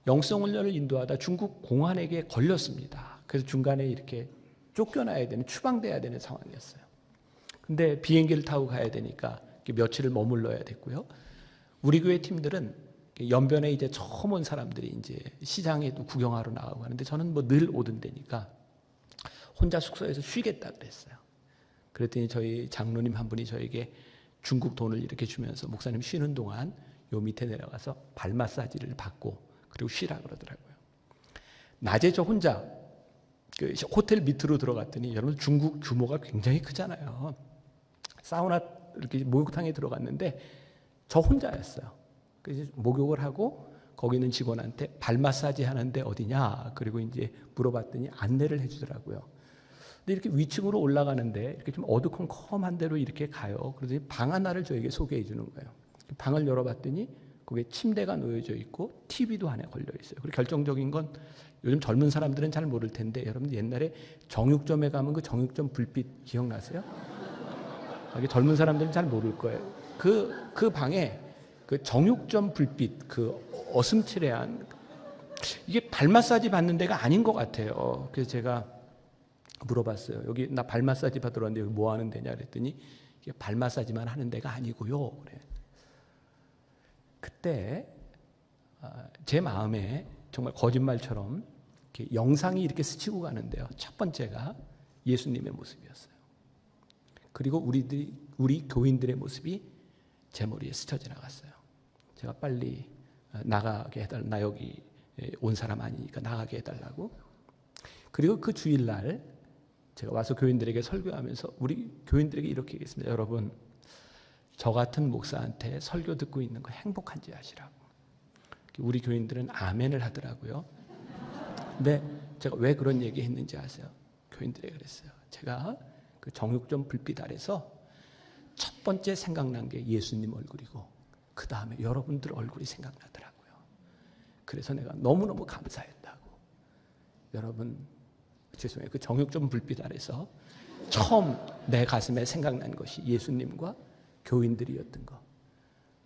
영성훈련을 인도하다 중국 공안에게 걸렸습니다. 그래서 중간에 이렇게 쫓겨나야 되는, 추방돼야 되는 상황이었어요. 근데 비행기를 타고 가야 되니까 며칠을 머물러야 됐고요. 우리 교회 팀들은 연변에 이제 처음 온 사람들이 이제 시장에도 구경하러 나가고 하는데 저는 뭐 늘 오던 데니까 혼자 숙소에서 쉬겠다 그랬어요. 그랬더니 저희 장로님 한 분이 저에게 중국 돈을 이렇게 주면서 목사님 쉬는 동안 요 밑에 내려가서 발 마사지를 받고 그리고 쉬라 그러더라고요. 낮에 저 혼자 그 호텔 밑으로 들어갔더니 여러분 중국 규모가 굉장히 크잖아요. 사우나 이렇게 목욕탕에 들어갔는데 저 혼자였어요. 그래서 목욕을 하고 거기 있는 직원한테 발 마사지 하는데 어디냐 그리고 이제 물어봤더니 안내를 해주더라고요. 근데 이렇게 위층으로 올라가는데 이렇게 좀 어두컴컴한 데로 이렇게 가요. 그래서 방 하나를 저에게 소개해 주는 거예요. 방을 열어봤더니 거기에 침대가 놓여져 있고 TV도 하나 걸려 있어요. 그리고 결정적인 건 요즘 젊은 사람들은 잘 모를 텐데 여러분들 옛날에 정육점에 가면 그 정육점 불빛 기억나세요? 이게 젊은 사람들은 잘 모를 거예요. 그 방에 그 정육점 불빛, 그 어슴츠레한 이게 발 마사지 받는 데가 아닌 것 같아요. 그래서 제가 물어봤어요. 여기 나 발 마사지 받으러 왔는데 여기 뭐 하는 데냐 그랬더니 이게 발 마사지만 하는 데가 아니고요. 그래. 그때 제 마음에 정말 거짓말처럼 이렇게 영상이 이렇게 스치고 가는데요. 첫 번째가 예수님의 모습이었어요. 그리고 우리 교인들의 모습이 제 머리에 스쳐 지나갔어요. 제가 빨리 나가게 해달라. 나 여기 온 사람 아니니까 나가게 해달라고. 그리고 그 주일날 제가 와서 교인들에게 설교하면서 우리 교인들에게 이렇게 얘기했습니다. 여러분, 저 같은 목사한테 설교 듣고 있는 거 행복한지 아시라고. 우리 교인들은 아멘을 하더라고요. 근데 제가 왜 그런 얘기 했는지 아세요? 교인들에게 그랬어요. 제가 그 정육점 불빛 아래서 첫 번째 생각난 게 예수님 얼굴이고 그 다음에 여러분들 얼굴이 생각나더라고요. 그래서 내가 너무너무 감사했다고. 여러분, 죄송해요. 그 정육점 불빛 아래서 처음 내 가슴에 생각난 것이 예수님과 교인들이었던 거.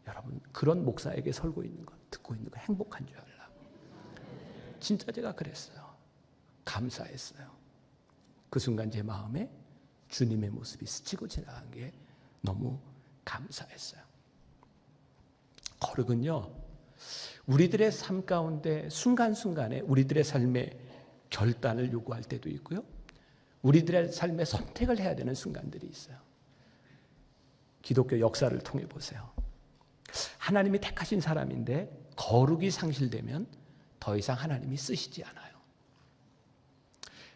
여러분, 그런 목사에게 설고 있는 거, 듣고 있는 거 행복한 줄 알라고. 진짜 제가 그랬어요. 감사했어요. 그 순간 제 마음에 주님의 모습이 스치고 지나간 게 너무 감사했어요. 거룩은요, 우리들의 삶 가운데 순간순간에 우리들의 삶의 결단을 요구할 때도 있고요. 우리들의 삶에 선택을 해야 되는 순간들이 있어요. 기독교 역사를 통해 보세요. 하나님이 택하신 사람인데 거룩이 상실되면 더 이상 하나님이 쓰시지 않아요.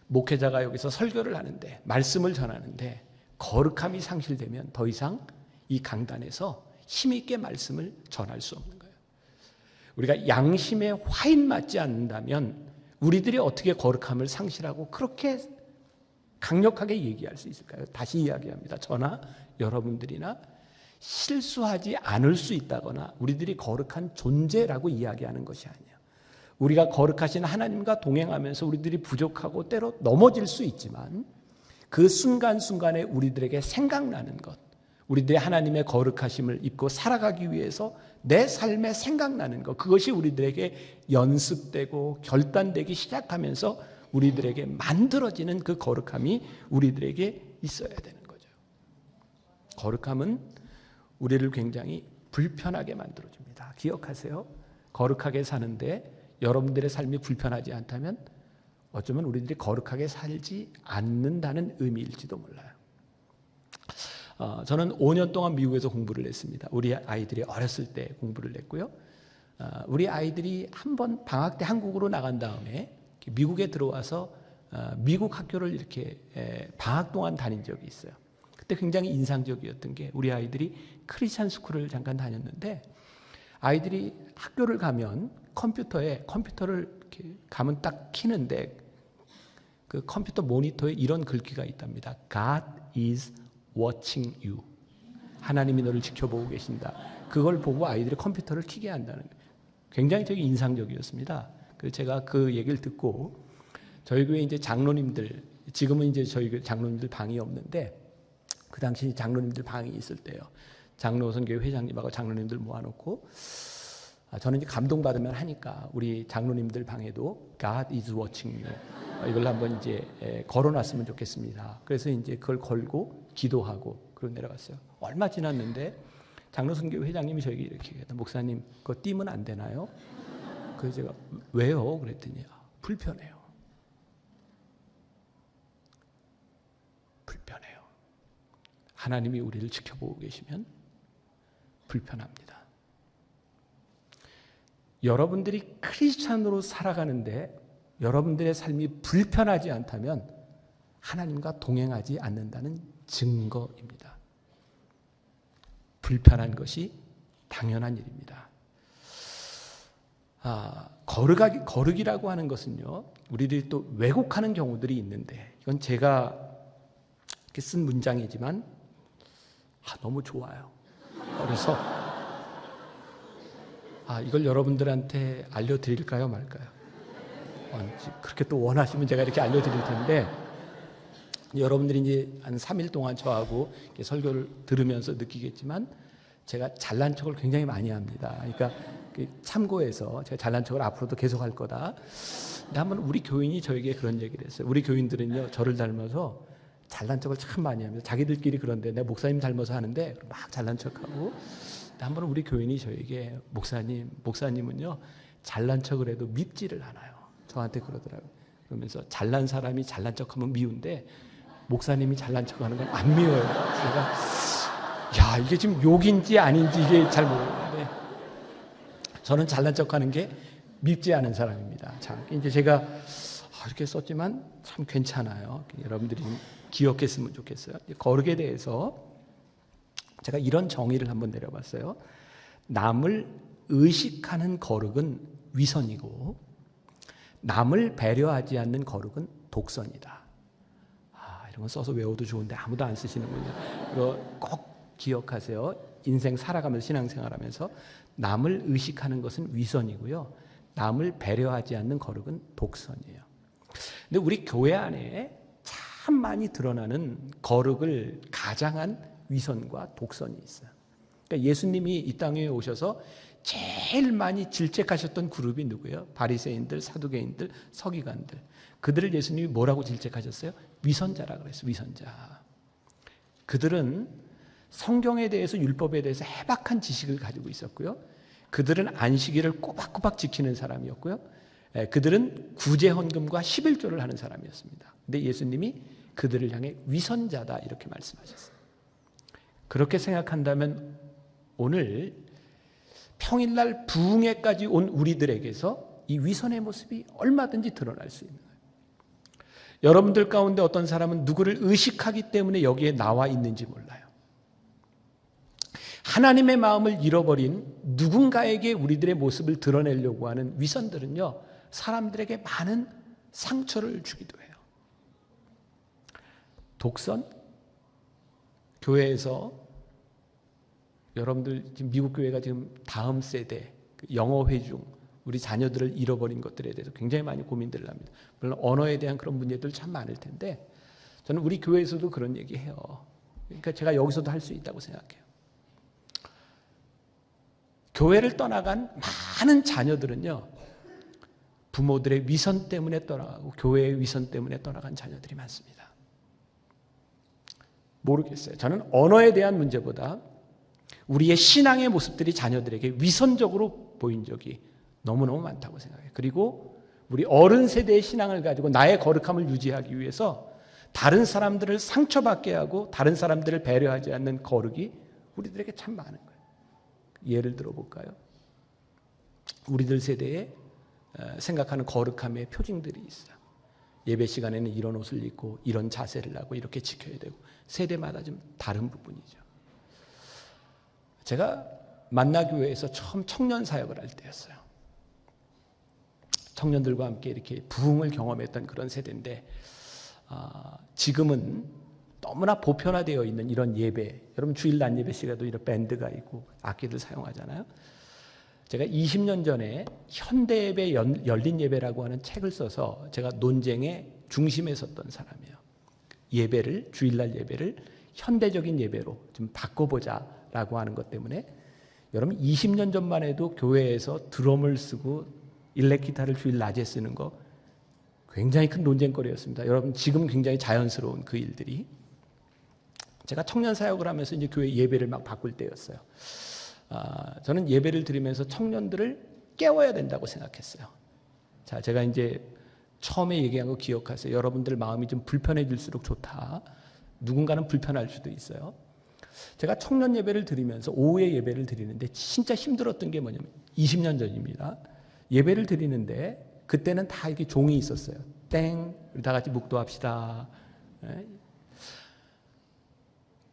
목회자가 여기서 설교를 하는데 말씀을 전하는데 거룩함이 상실되면 더 이상 이 강단에서 힘있게 말씀을 전할 수 없는 거예요. 우리가 양심에 화인 맞지 않는다면 우리들이 어떻게 거룩함을 상실하고 그렇게 강력하게 얘기할 수 있을까요? 다시 이야기합니다. 저나 여러분들이나 실수하지 않을 수 있다거나 우리들이 거룩한 존재라고 이야기하는 것이 아니에요. 우리가 거룩하신 하나님과 동행하면서 우리들이 부족하고 때로 넘어질 수 있지만 그 순간순간에 우리들에게 생각나는 것, 우리들의 하나님의 거룩하심을 입고 살아가기 위해서 내 삶에 생각나는 것, 그것이 우리들에게 연습되고 결단되기 시작하면서 우리들에게 만들어지는 그 거룩함이 우리들에게 있어야 되는 거죠. 거룩함은 우리를 굉장히 불편하게 만들어줍니다. 기억하세요. 거룩하게 사는데 여러분들의 삶이 불편하지 않다면 어쩌면 우리들이 거룩하게 살지 않는다는 의미일지도 몰라요. 저는 5년 동안 미국에서 공부를 했습니다. 우리 아이들이 어렸을 때 공부를 했고요. 우리 아이들이 한번 방학 때 한국으로 나간 다음에 미국에 들어와서 미국 학교를 이렇게 방학 동안 다닌 적이 있어요. 그때 굉장히 인상적이었던 게 우리 아이들이 크리스찬 스쿨을 잠깐 다녔는데 아이들이 학교를 가면 컴퓨터를 이렇게 가면 딱 키는데 그 컴퓨터 모니터에 이런 글귀가 있답니다. God is watching you. 하나님이 너를 지켜보고 계신다. 그걸 보고 아이들이 컴퓨터를 켜게 한다는 거예요. 굉장히 되게 인상적이었습니다. 그래서 제가 그 얘기를 듣고 저희 교회 이제 장로님들, 지금은 이제 저희 교회 장로님들 방이 없는데 그 당시 장로님들 방이 있을 때요. 장로 선교회 회장님하고 장로님들 모아놓고 저는 이제 감동받으면 하니까 우리 장로님들 방에도 God is watching you. 이걸 한번 이제 걸어놨으면 좋겠습니다. 그래서 이제 그걸 걸고 기도하고 그러고 내려갔어요. 얼마 지났는데 장로 선교회 회장님이 저에게 이렇게 얘기했다. 목사님, 그거 띄면 안 되나요? 그래서 제가 왜요? 그랬더니 불편해요. 불편해요. 하나님이 우리를 지켜보고 계시면 불편합니다. 여러분들이 크리스찬으로 살아가는데 여러분들의 삶이 불편하지 않다면 하나님과 동행하지 않는다는 증거입니다. 불편한 것이 당연한 일입니다. 거르기라고 하는 것은요, 우리들이 또 왜곡하는 경우들이 있는데, 이건 제가 이렇게 쓴 문장이지만 너무 좋아요. 그래서 이걸 여러분들한테 알려드릴까요, 말까요? 그렇게 또 원하시면 제가 이렇게 알려드릴 텐데, 여러분들이 이제 한 3일 동안 저하고 설교를 들으면서 느끼겠지만 제가 잘난 척을 굉장히 많이 합니다. 그러니까 참고해서 제가 잘난 척을 앞으로도 계속 할 거다. 근데 한번 우리 교인이 저에게 그런 얘기를 했어요. 우리 교인들은요, 저를 닮아서 잘난 척을 참 많이 합니다. 자기들끼리 그런데 내가 목사님 닮아서 하는데 막 잘난 척하고. 근데 한번 우리 교인이 저에게 목사님은요 잘난 척을 해도 밉지를 않아요. 저한테 그러더라고요. 그러면서 잘난 사람이 잘난 척하면 미운데 목사님이 잘난 척하는 건 안 미워요. 제가 이게 지금 욕인지 아닌지 이게 잘 모르겠는데 저는 잘난 척하는 게 밉지 않은 사람입니다. 자, 이제 제가 이렇게 썼지만 참 괜찮아요. 여러분들이 기억했으면 좋겠어요. 거룩에 대해서 제가 이런 정의를 한번 내려봤어요. 남을 의식하는 거룩은 위선이고 남을 배려하지 않는 거룩은 독선이다. 이런 거 써서 외워도 좋은데 아무도 안 쓰시는군요. 이거 꼭 기억하세요. 인생 살아가면서 신앙생활하면서 남을 의식하는 것은 위선이고요. 남을 배려하지 않는 거룩은 독선이에요. 근데 우리 교회 안에 참 많이 드러나는 거룩을 가장한 위선과 독선이 있어요. 그러니까 예수님이 이 땅에 오셔서 제일 많이 질책하셨던 그룹이 누구예요? 바리새인들, 사두개인들, 서기관들. 그들을 예수님이 뭐라고 질책하셨어요? 위선자라 그랬어요. 위선자. 그들은 성경에 대해서 율법에 대해서 해박한 지식을 가지고 있었고요. 그들은 안식일을 꼬박꼬박 지키는 사람이었고요. 그들은 구제 헌금과 11조를 하는 사람이었습니다. 근데 예수님이 그들을 향해 위선자다 이렇게 말씀하셨어요. 그렇게 생각한다면 오늘 평일날 부흥회까지 온 우리들에게서 이 위선의 모습이 얼마든지 드러날 수 있는 거예요. 여러분들 가운데 어떤 사람은 누구를 의식하기 때문에 여기에 나와 있는지 몰라요. 하나님의 마음을 잃어버린 누군가에게 우리들의 모습을 드러내려고 하는 위선들은요, 사람들에게 많은 상처를 주기도 해요. 독선? 교회에서 여러분들 지금 미국 교회가 지금 다음 세대 영어 회중 우리 자녀들을 잃어버린 것들에 대해서 굉장히 많이 고민들을 합니다. 물론 언어에 대한 그런 문제들 참 많을 텐데 저는 우리 교회에서도 그런 얘기해요. 그러니까 제가 여기서도 할 수 있다고 생각해요. 교회를 떠나간 많은 자녀들은요, 부모들의 위선 때문에 떠나가고 교회의 위선 때문에 떠나간 자녀들이 많습니다. 모르겠어요. 저는 언어에 대한 문제보다 우리의 신앙의 모습들이 자녀들에게 위선적으로 보인 적이 너무너무 많다고 생각해요. 그리고 우리 어른 세대의 신앙을 가지고 나의 거룩함을 유지하기 위해서 다른 사람들을 상처받게 하고 다른 사람들을 배려하지 않는 거룩이 우리들에게 참 많은 거예요. 예를 들어볼까요? 우리들 세대에 생각하는 거룩함의 표징들이 있어요. 예배 시간에는 이런 옷을 입고 이런 자세를 하고 이렇게 지켜야 되고, 세대마다 좀 다른 부분이죠. 제가 만나교회에서 처음 청년 사역을 할 때였어요. 청년들과 함께 이렇게 부흥을 경험했던 그런 세대인데, 지금은 너무나 보편화되어 있는 이런 예배, 여러분 주일 낮 예배 시간에도 이런 밴드가 있고 악기를 사용하잖아요. 제가 20년 전에 현대예배 열린 예배라고 하는 책을 써서 제가 논쟁의 중심에 섰던 사람이에요. 예배를, 주일날 예배를 현대적인 예배로 좀 바꿔보자라고 하는 것 때문에, 여러분 20년 전만 해도 교회에서 드럼을 쓰고 일렉기타를 주일 낮에 쓰는 거 굉장히 큰 논쟁거리였습니다. 여러분 지금 굉장히 자연스러운 그 일들이, 제가 청년 사역을 하면서 이제 교회 예배를 막 바꿀 때였어요. 저는 예배를 드리면서 청년들을 깨워야 된다고 생각했어요. 자, 제가 이제 처음에 얘기한 거 기억하세요. 여러분들 마음이 좀 불편해질수록 좋다. 누군가는 불편할 수도 있어요. 제가 청년 예배를 드리면서 오후에 예배를 드리는데 진짜 힘들었던 게 뭐냐면, 20년 전입니다. 예배를 드리는데 그때는 다 이렇게 종이 있었어요. 땡, 우리 다 같이 묵도합시다.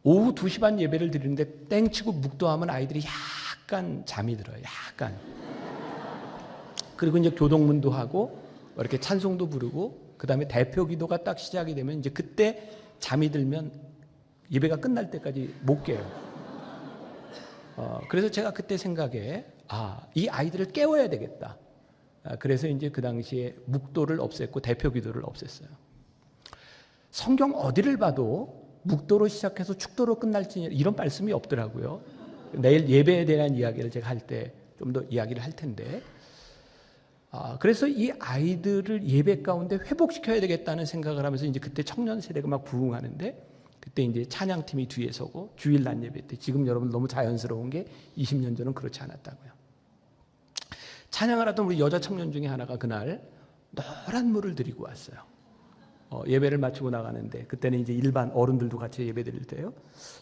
오후 2시 반 예배를 드리는데 땡 치고 묵도하면 아이들이 약간 잠이 들어요. 약간. 그리고 이제 교동문도 하고 이렇게 찬송도 부르고, 그 다음에 대표 기도가 딱 시작이 되면 이제 그때 잠이 들면 예배가 끝날 때까지 못 깨요. 그래서 제가 그때 생각에, 이 아이들을 깨워야 되겠다. 그래서 이제 그 당시에 묵도를 없앴고 대표 기도를 없앴어요. 성경 어디를 봐도 묵도로 시작해서 축도로 끝날지 이런 말씀이 없더라고요. 내일 예배에 대한 이야기를 제가 할 때 좀 더 이야기를 할 텐데, 그래서 이 아이들을 예배 가운데 회복시켜야 되겠다는 생각을 하면서 이제 그때 청년 세대가 막 부흥하는데, 그때 이제 찬양팀이 뒤에 서고 주일 낮 예배 때, 지금 여러분 너무 자연스러운 게 20년 전은 그렇지 않았다고요. 찬양을 하던 우리 여자 청년 중에 하나가 그날 노란 물을 들이고 왔어요. 예배를 마치고 나가는데, 그때는 이제 일반 어른들도 같이 예배 드릴 때요,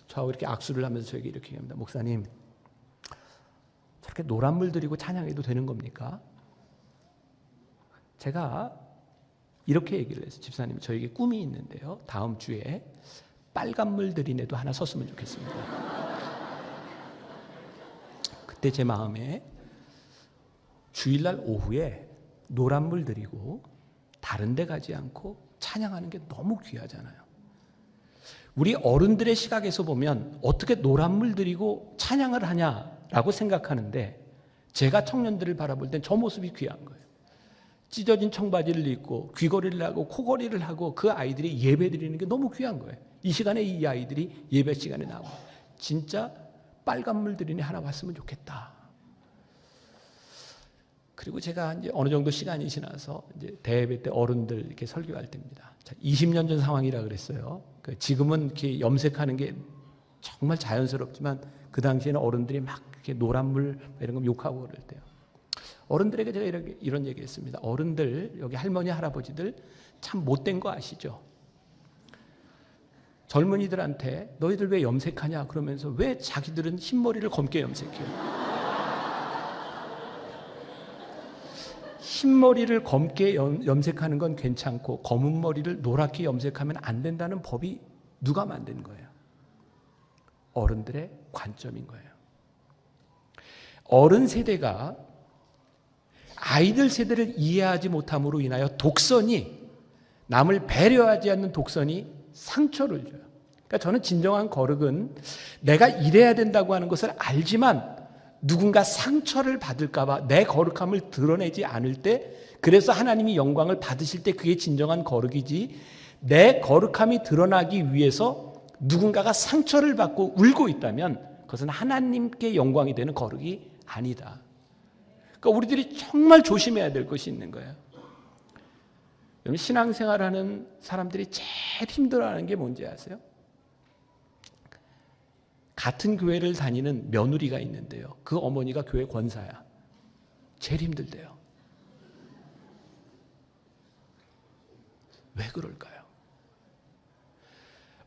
저하고 이렇게 악수를 하면서 저에게 이렇게 얘기합니다. 목사님, 저렇게 노란 물 들이고 찬양해도 되는 겁니까? 제가 이렇게 얘기를 했어요. 집사님, 저에게 꿈이 있는데요, 다음 주에 빨간 물 들인 애도 하나 섰으면 좋겠습니다. 그때 제 마음에 주일날 오후에 노란 물 들이고 다른 데 가지 않고 찬양하는 게 너무 귀하잖아요. 우리 어른들의 시각에서 보면 어떻게 노란 물 들이고 찬양을 하냐라고 생각하는데, 제가 청년들을 바라볼 땐 저 모습이 귀한 거예요. 찢어진 청바지를 입고 귀걸이를 하고 코걸이를 하고 그 아이들이 예배 드리는 게 너무 귀한 거예요. 이 시간에 이 아이들이 예배 시간에 나와 진짜 빨간 물 들이니 하나 왔으면 좋겠다. 그리고 제가 이제 어느 정도 시간이 지나서 이제 대예배 때 어른들 이렇게 설교할 때입니다. 자, 20년 전 상황이라 그랬어요. 지금은 이렇게 염색하는 게 정말 자연스럽지만 그 당시에는 어른들이 막 이렇게 노란물 이런 거 욕하고 그럴 때요. 어른들에게 제가 이런 얘기했습니다. 어른들, 여기 할머니 할아버지들 참 못된 거 아시죠? 젊은이들한테 너희들 왜 염색하냐 그러면서 왜 자기들은 흰머리를 검게 염색해요? 흰머리를 검게 염색하는 건 괜찮고 검은 머리를 노랗게 염색하면 안 된다는 법이 누가 만든 거예요? 어른들의 관점인 거예요. 어른 세대가 아이들 세대를 이해하지 못함으로 인하여 독선이, 남을 배려하지 않는 독선이 상처를 줘요. 그러니까 저는 진정한 거룩은 내가 이래야 된다고 하는 것을 알지만 누군가 상처를 받을까 봐 내 거룩함을 드러내지 않을 때, 그래서 하나님이 영광을 받으실 때 그게 진정한 거룩이지, 내 거룩함이 드러나기 위해서 누군가가 상처를 받고 울고 있다면 그것은 하나님께 영광이 되는 거룩이 아니다. 그러니까 우리들이 정말 조심해야 될 것이 있는 거예요. 여러분, 신앙생활하는 사람들이 제일 힘들어하는 게 뭔지 아세요? 같은 교회를 다니는 며느리가 있는데요, 그 어머니가 교회 권사야. 제일 힘들대요. 왜 그럴까요?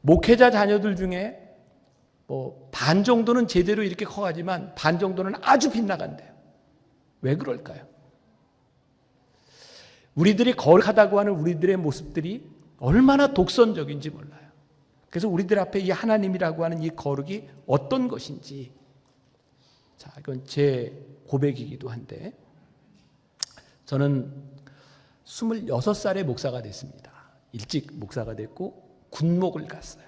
목회자 자녀들 중에 반 정도는 제대로 이렇게 커가지만 반 정도는 아주 빗나간대요. 왜 그럴까요? 우리들이 거룩하다고 하는 우리들의 모습들이 얼마나 독선적인지 몰라요. 그래서 우리들 앞에 이 하나님이라고 하는 이 거룩이 어떤 것인지, 자, 이건 제 고백이기도 한데, 저는 26살에 목사가 됐습니다. 일찍 목사가 됐고 군목을 갔어요.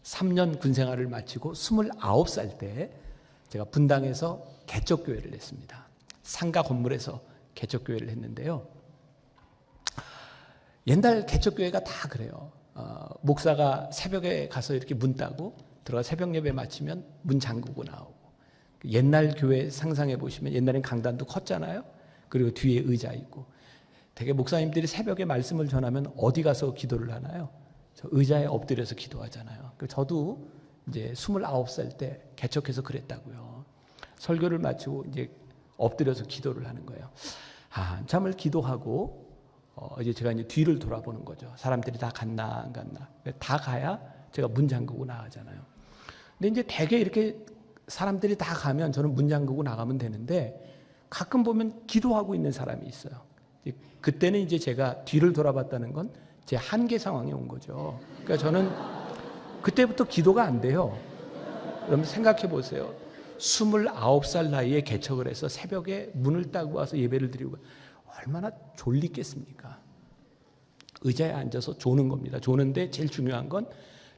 3년 군생활을 마치고 29살 때 제가 분당에서 개척교회를 했습니다. 상가 건물에서 개척교회를 했는데요. 옛날 개척교회가 다 그래요. 목사가 새벽에 가서 이렇게 문 따고 들어가 새벽 예배 마치면 문 잠그고 나오고. 옛날 교회 상상해 보시면 옛날엔 강단도 컸잖아요. 그리고 뒤에 의자 있고. 되게 목사님들이 새벽에 말씀을 전하면 어디 가서 기도를 하나요? 저 의자에 엎드려서 기도하잖아요. 저도 이제 29살 때 개척해서 그랬다고요. 설교를 마치고 이제 엎드려서 기도를 하는 거예요. 한참을 기도하고 이제 제가 이제 뒤를 돌아보는 거죠. 사람들이 다 갔나 안 갔나. 다 가야 제가 문 잠그고 나가잖아요. 근데 이제 되게 이렇게 사람들이 다 가면 저는 문 잠그고 나가면 되는데 가끔 보면 기도하고 있는 사람이 있어요. 그때는 이제 제가 뒤를 돌아봤다는 건 제 한계 상황에 온 거죠. 그러니까 저는 그때부터 기도가 안 돼요. 그럼 생각해 보세요. 29살 나이에 개척을 해서 새벽에 문을 따고 와서 예배를 드리고 얼마나 졸리겠습니까? 의자에 앉아서 조는 겁니다. 조는데 제일 중요한 건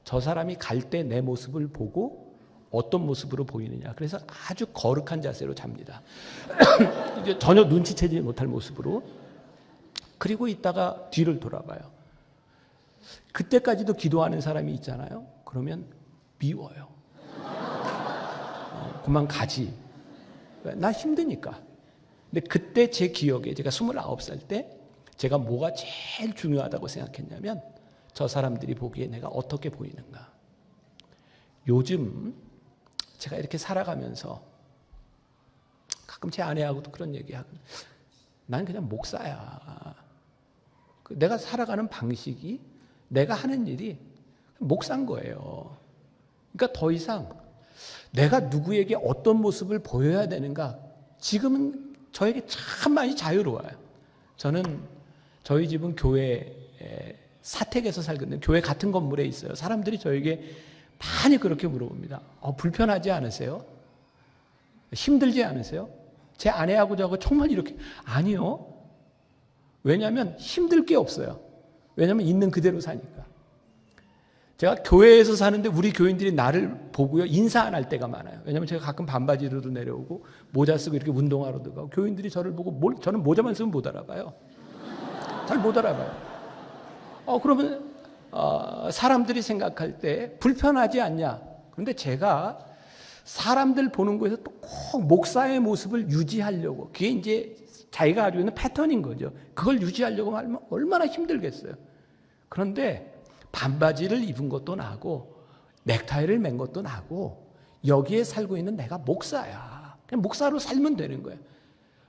저 사람이 갈 때 내 모습을 보고 어떤 모습으로 보이느냐. 그래서 아주 거룩한 자세로 잡니다. 이제 전혀 눈치채지 못할 모습으로. 그리고 있다가 뒤를 돌아봐요. 그때까지도 기도하는 사람이 있잖아요. 그러면 미워요. 그만 가지. 나 힘드니까. 근데 그때 제 기억에 제가 29살 때 제가 뭐가 제일 중요하다고 생각했냐면 저 사람들이 보기에 내가 어떻게 보이는가. 요즘 제가 이렇게 살아가면서 가끔 제 아내하고도 그런 얘기하고 난 그냥 목사야. 내가 살아가는 방식이 내가 하는 일이 목사인 거예요. 그러니까 더 이상 내가 누구에게 어떤 모습을 보여야 되는가 지금은 저에게 참 많이 자유로워요. 저는 저희 집은 교회 사택에서 살거든요. 교회 같은 건물에 있어요. 사람들이 저에게 많이 그렇게 물어봅니다. 불편하지 않으세요? 힘들지 않으세요? 제 아내하고 저하고 정말 이렇게 아니요. 왜냐하면 힘들 게 없어요. 왜냐하면 있는 그대로 사니까. 제가 교회에서 사는데 우리 교인들이 나를 보고요 인사 안 할 때가 많아요. 왜냐하면 제가 가끔 반바지로도 내려오고 모자 쓰고 이렇게 운동하러 들어가고 교인들이 저를 보고 저는 모자만 쓰면 못 알아봐요. 잘 못 알아봐요. 그러면 사람들이 생각할 때 불편하지 않냐? 그런데 제가 사람들 보는 거에서 또 꼭 목사의 모습을 유지하려고 그게 이제 자기가 가지고 있는 패턴인 거죠. 그걸 유지하려고 하면 얼마나 힘들겠어요. 그런데 반바지를 입은 것도 나고 넥타이를 맨 것도 나고 여기에 살고 있는 내가 목사야. 그냥 목사로 살면 되는 거예요.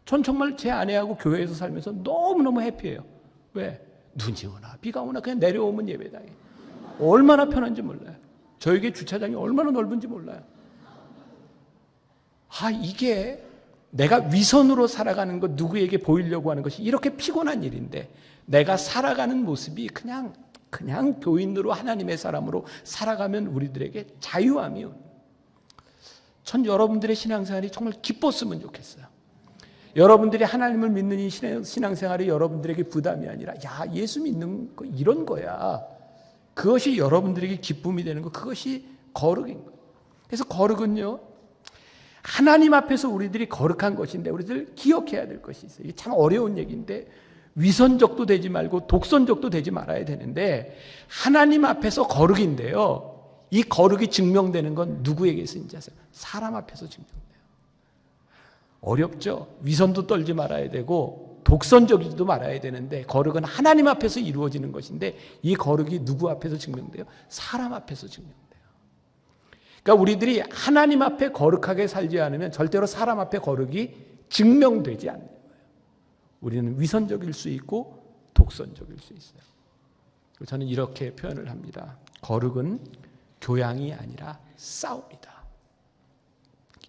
전 정말 제 아내하고 교회에서 살면서 너무너무 해피해요. 왜? 눈이 오나 비가 오나 그냥 내려오면 예배당에. 얼마나 편한지 몰라요. 저에게 주차장이 얼마나 넓은지 몰라요. 이게 내가 위선으로 살아가는 것, 누구에게 보이려고 하는 것이 이렇게 피곤한 일인데 내가 살아가는 모습이 그냥 교인으로 하나님의 사람으로 살아가면 우리들에게 자유함이 옵니다. 전 여러분들의 신앙생활이 정말 기뻤으면 좋겠어요. 여러분들이 하나님을 믿는 이 신앙생활이 여러분들에게 부담이 아니라 예수 믿는 거 이런 거야. 그것이 여러분들에게 기쁨이 되는 거, 그것이 거룩인 거예요. 그래서 거룩은요, 하나님 앞에서 우리들이 거룩한 것인데 우리들 기억해야 될 것이 있어요. 이게 참 어려운 얘기인데 위선적도 되지 말고 독선적도 되지 말아야 되는데 하나님 앞에서 거룩인데요. 이 거룩이 증명되는 건 누구에게서인지 아세요? 사람 앞에서 증명돼요. 어렵죠. 위선도 떨지 말아야 되고 독선적이지도 말아야 되는데 거룩은 하나님 앞에서 이루어지는 것인데 이 거룩이 누구 앞에서 증명돼요? 사람 앞에서 증명돼요. 그러니까 우리들이 하나님 앞에 거룩하게 살지 않으면 절대로 사람 앞에 거룩이 증명되지 않는 거예요. 우리는 위선적일 수 있고 독선적일 수 있어요. 저는 이렇게 표현을 합니다. 거룩은 교양이 아니라 싸움이다.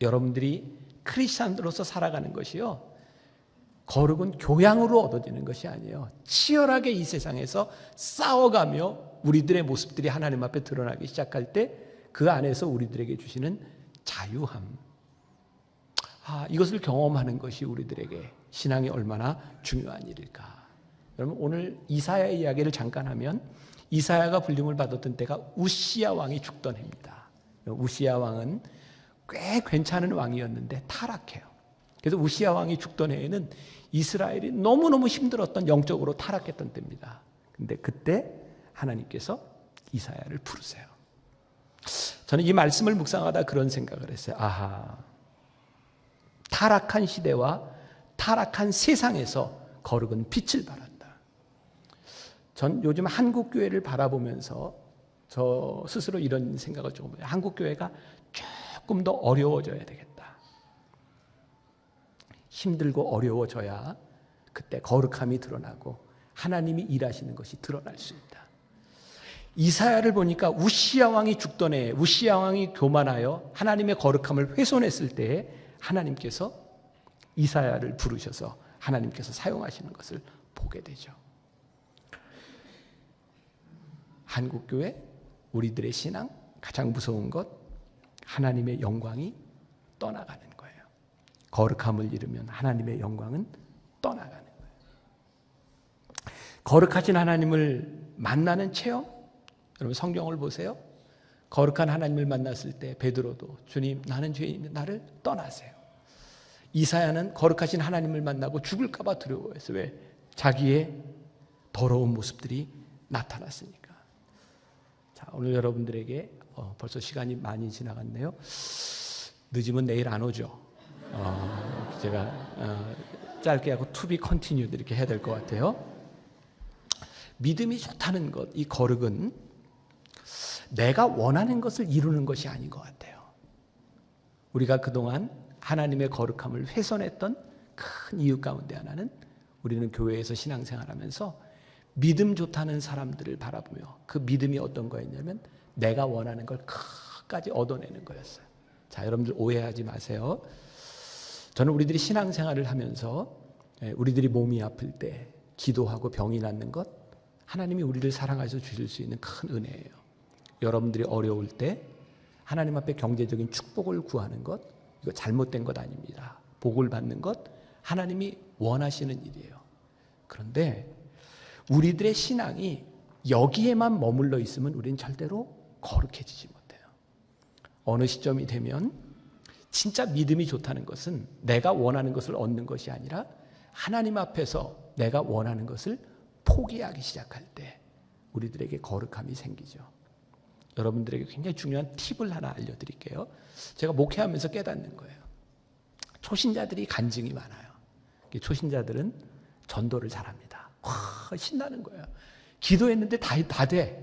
여러분들이 크리스찬으로서 살아가는 것이요, 거룩은 교양으로 얻어지는 것이 아니에요. 치열하게 이 세상에서 싸워가며 우리들의 모습들이 하나님 앞에 드러나기 시작할 때 그 안에서 우리들에게 주시는 자유함, 이것을 경험하는 것이 우리들에게 신앙이 얼마나 중요한 일일까. 여러분, 오늘 이사야의 이야기를 잠깐 하면, 이사야가 불림을 받았던 때가 우시야 왕이 죽던 해입니다. 우시야 왕은 꽤 괜찮은 왕이었는데 타락해요. 그래서 우시야 왕이 죽던 해에는 이스라엘이 너무너무 힘들었던, 영적으로 타락했던 때입니다. 근데 그때 하나님께서 이사야를 부르세요. 저는 이 말씀을 묵상하다 그런 생각을 했어요. 타락한 시대와 타락한 세상에서 거룩은 빛을 발한다. 전 요즘 한국교회를 바라보면서 저 스스로 이런 생각을 조금 해요. 한국교회가 조금 더 어려워져야 되겠다. 힘들고 어려워져야 그때 거룩함이 드러나고 하나님이 일하시는 것이 드러날 수 있다. 이사야를 보니까 우시야 왕이 죽던 해에 우시야 왕이 교만하여 하나님의 거룩함을 훼손했을 때에 하나님께서 이사야를 부르셔서 하나님께서 사용하시는 것을 보게 되죠. 한국교회, 우리들의 신앙, 가장 무서운 것, 하나님의 영광이 떠나가는 거예요. 거룩함을 잃으면 하나님의 영광은 떠나가는 거예요. 거룩하신 하나님을 만나는 체험, 여러분 성경을 보세요. 거룩한 하나님을 만났을 때 베드로도 주님, 나는 죄인인데 나를 떠나세요. 이사야는 거룩하신 하나님을 만나고 죽을까 봐 두려워했어요. 왜? 자기의 더러운 모습들이 나타났으니까. 자, 오늘 여러분들에게 벌써 시간이 많이 지나갔네요. 늦으면 내일 안 오죠. 제가 짧게 하고 to be continued 이렇게 해야 될 것 같아요. 믿음이 좋다는 것, 이 거룩은 내가 원하는 것을 이루는 것이 아닌 것 같아요. 우리가 그동안 하나님의 거룩함을 훼손했던 큰 이유 가운데 하나는, 우리는 교회에서 신앙생활하면서 믿음 좋다는 사람들을 바라보며 그 믿음이 어떤 거였냐면 내가 원하는 걸 끝까지 얻어내는 거였어요. 자, 여러분들 오해하지 마세요. 저는 우리들이 신앙생활을 하면서 우리들이 몸이 아플 때 기도하고 병이 낫는 것, 하나님이 우리를 사랑하셔서 주실 수 있는 큰 은혜예요. 여러분들이 어려울 때 하나님 앞에 경제적인 축복을 구하는 것, 이거 잘못된 것 아닙니다. 복을 받는 것, 하나님이 원하시는 일이에요. 그런데 우리들의 신앙이 여기에만 머물러 있으면 우리는 절대로 거룩해지지 못해요. 어느 시점이 되면 진짜 믿음이 좋다는 것은 내가 원하는 것을 얻는 것이 아니라 하나님 앞에서 내가 원하는 것을 포기하기 시작할 때 우리들에게 거룩함이 생기죠. 여러분들에게 굉장히 중요한 팁을 하나 알려드릴게요. 제가 목회하면서 깨닫는 거예요. 초신자들이 간증이 많아요. 초신자들은 전도를 잘합니다. 신나는 거예요. 기도했는데 다 돼.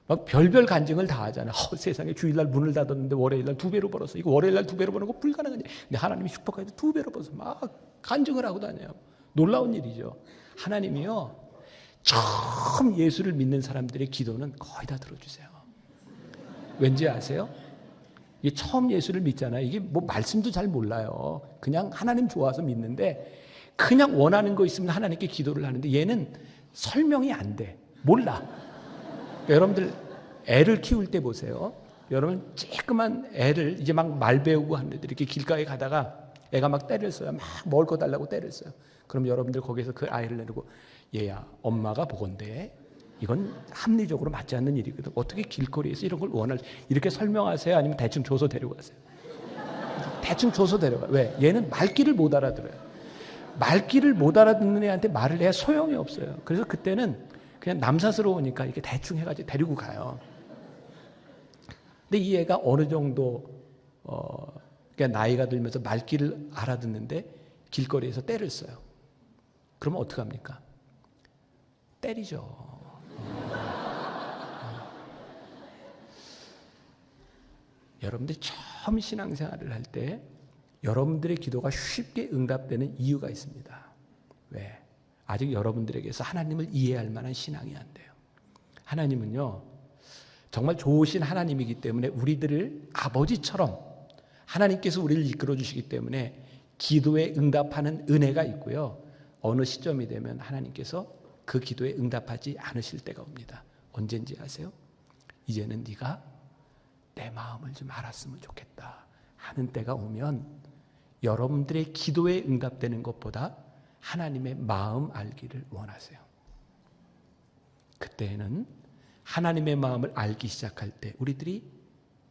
막 별별 간증을 다 하잖아요. 세상에 주일날 문을 닫았는데 월요일날 2배로 벌었어. 이거 월요일날 2배로 버는 거 불가능하지. 근데 하나님이 축복해서 2배로 벌어서 막 간증을 하고 다녀요. 놀라운 일이죠. 하나님이요, 처음 예수를 믿는 사람들의 기도는 거의 다 들어주세요. 왠지 아세요? 이게 처음 예수를 믿잖아요. 이게 뭐 말씀도 잘 몰라요. 그냥 하나님 좋아서 믿는데 그냥 원하는 거 있으면 하나님께 기도를 하는데 얘는 설명이 안 돼. 몰라. 그러니까 여러분들 애를 키울 때 보세요. 여러분 쬐끄만 애를 이제 막 말 배우고 하는데 이렇게 길가에 가다가 애가 막 떼를 써요. 막 먹을 거 달라고 떼를 써요. 그럼 여러분들 거기서 그 아이를 내리고, 얘야 엄마가 보건대. 이건 합리적으로 맞지 않는 일이거든. 어떻게 길거리에서 이런 걸 이렇게 설명하세요? 아니면 대충 줘서 데려가세요? 대충 줘서 데려가. 왜? 얘는 말귀를 못 알아들어요. 말귀를 못 알아듣는 애한테 말을 해야 소용이 없어요. 그래서 그때는 그냥 남사스러우니까 이렇게 대충 해가지고 데리고 가요. 근데 이 애가 어느 정도 그러니까 나이가 들면서 말귀를 알아듣는데 길거리에서 떼를 써요. 그러면 어떡합니까? 때리죠. 여러분들이 처음 신앙생활을 할 때 여러분들의 기도가 쉽게 응답되는 이유가 있습니다. 왜? 아직 여러분들에게서 하나님을 이해할 만한 신앙이 안 돼요. 하나님은요, 정말 좋으신 하나님이기 때문에 우리들을 아버지처럼 하나님께서 우리를 이끌어 주시기 때문에 기도에 응답하는 은혜가 있고요. 어느 시점이 되면 하나님께서 그 기도에 응답하지 않으실 때가 옵니다. 언젠지 아세요? 이제는 네가 내 마음을 좀 알았으면 좋겠다 하는 때가 오면 여러분들의 기도에 응답되는 것보다 하나님의 마음 알기를 원하세요. 그때는 하나님의 마음을 알기 시작할 때, 우리들이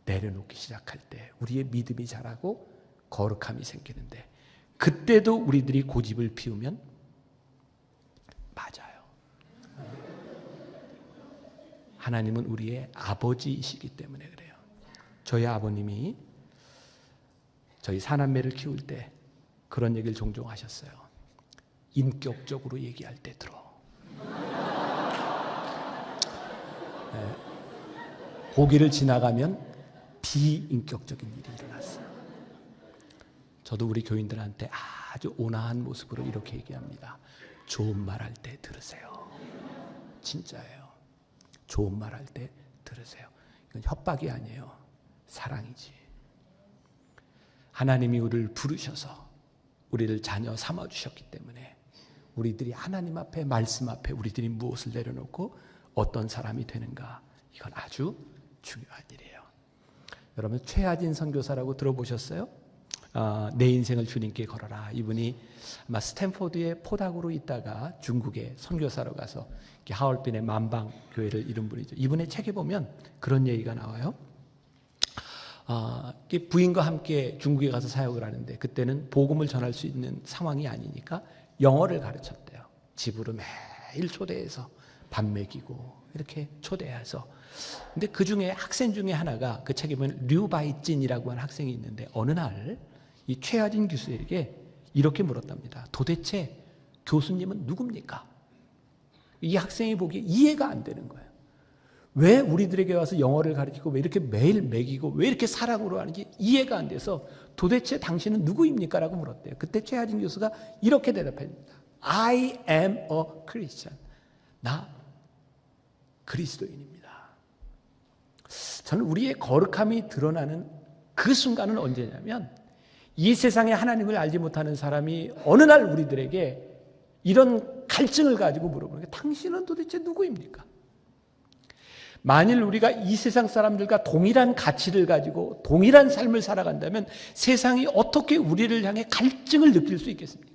내려놓기 시작할 때 우리의 믿음이 자라고 거룩함이 생기는데, 그때도 우리들이 고집을 피우면 맞아요. 하나님은 우리의 아버지이시기 때문에 그래요. 저희 아버님이 저희 사남매를 키울 때 그런 얘기를 종종 하셨어요. 인격적으로 얘기할 때 들어. 네. 고기를 지나가면 비인격적인 일이 일어났어요. 저도 우리 교인들한테 아주 온화한 모습으로 이렇게 얘기합니다. 좋은 말 할 때 들으세요. 진짜예요. 좋은 말 할 때 들으세요. 이건 협박이 아니에요. 사랑이지. 하나님이 우리를 부르셔서 우리를 자녀 삼아주셨기 때문에 우리들이 하나님 앞에, 말씀 앞에 우리들이 무엇을 내려놓고 어떤 사람이 되는가, 이건 아주 중요한 일이에요. 여러분, 최하진 선교사라고 들어보셨어요? 내 인생을 주님께 걸어라. 이분이 아마 스탠포드의 포닥으로 있다가 중국에 선교사로 가서 하얼빈의 만방 교회를 이룬 분이죠. 이분의 책에 보면 그런 얘기가 나와요. 부인과 함께 중국에 가서 사역을 하는데 그때는 복음을 전할 수 있는 상황이 아니니까 영어를 가르쳤대요. 집으로 매일 초대해서 밥 먹이고 이렇게 초대해서. 근데 그 중에 학생 중에 하나가, 그 책에 보면 류바이진이라고 하는 학생이 있는데 어느 날 이 최하진 교수에게 이렇게 물었답니다. 도대체 교수님은 누굽니까? 이 학생이 보기에 이해가 안 되는 거예요. 왜 우리들에게 와서 영어를 가르치고 왜 이렇게 매일 먹이고 왜 이렇게 사랑으로 하는지 이해가 안 돼서 도대체 당신은 누구입니까? 라고 물었대요. 그때 최하진 교수가 이렇게 대답합니다. I am a Christian. 나 그리스도인입니다. 저는 우리의 거룩함이 드러나는 그 순간은 언제냐면, 이 세상에 하나님을 알지 못하는 사람이 어느 날 우리들에게 이런 갈증을 가지고 물어보는 게, 당신은 도대체 누구입니까? 만일 우리가 이 세상 사람들과 동일한 가치를 가지고 동일한 삶을 살아간다면 세상이 어떻게 우리를 향해 갈증을 느낄 수 있겠습니까?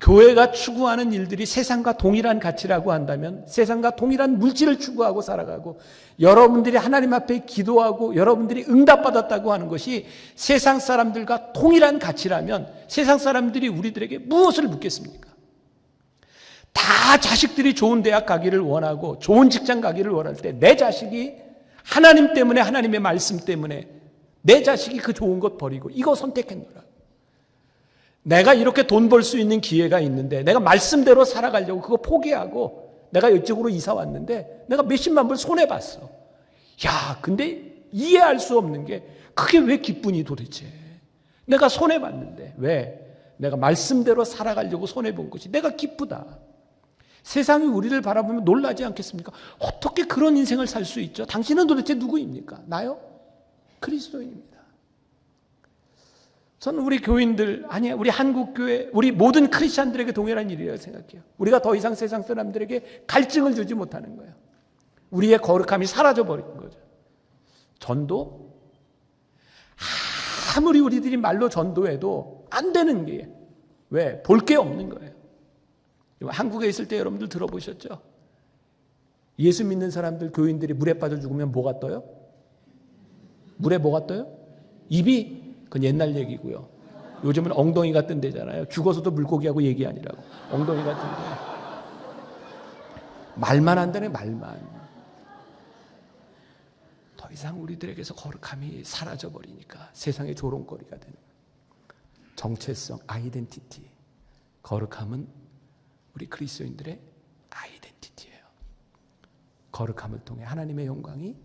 교회가 추구하는 일들이 세상과 동일한 가치라고 한다면, 세상과 동일한 물질을 추구하고 살아가고, 여러분들이 하나님 앞에 기도하고 여러분들이 응답받았다고 하는 것이 세상 사람들과 동일한 가치라면 세상 사람들이 우리들에게 무엇을 묻겠습니까? 다 자식들이 좋은 대학 가기를 원하고 좋은 직장 가기를 원할 때, 내 자식이 하나님 때문에, 하나님의 말씀 때문에 내 자식이 그 좋은 것 버리고 이거 선택했노라. 내가 이렇게 돈 벌 수 있는 기회가 있는데 내가 말씀대로 살아가려고 그거 포기하고 내가 이쪽으로 이사 왔는데 내가 몇십만 불 손해봤어. 야, 근데 이해할 수 없는 게, 그게 왜 기쁘니 도대체? 내가 손해봤는데 왜? 내가 말씀대로 살아가려고 손해본 것이 내가 기쁘다. 세상이 우리를 바라보면 놀라지 않겠습니까? 어떻게 그런 인생을 살 수 있죠? 당신은 도대체 누구입니까? 나요? 그리스도인입니다. 저는 우리 교인들, 아니 우리 한국교회, 우리 모든 크리스찬들에게 동일한 일이라고 생각해요. 우리가 더 이상 세상 사람들에게 갈증을 주지 못하는 거예요. 우리의 거룩함이 사라져버린 거죠. 전도? 아무리 우리들이 말로 전도해도 안 되는 게, 왜? 볼 게 없는 거예요. 한국에 있을 때 여러분들 들어보셨죠? 예수 믿는 사람들, 교인들이 물에 빠져 죽으면 뭐가 떠요? 물에 뭐가 떠요? 입이. 그건 옛날 얘기고요. 요즘은 엉덩이가 뜬대잖아요. 죽어서도 물고기하고 얘기 아니라고. 엉덩이가 뜬대. 말만 한다네, 말만. 더 이상 우리들에게서 거룩함이 사라져버리니까 세상의 조롱거리가 되는 거예요. 정체성, 아이덴티티. 거룩함은 우리 그리스도인들의 아이덴티티예요. 거룩함을 통해 하나님의 영광이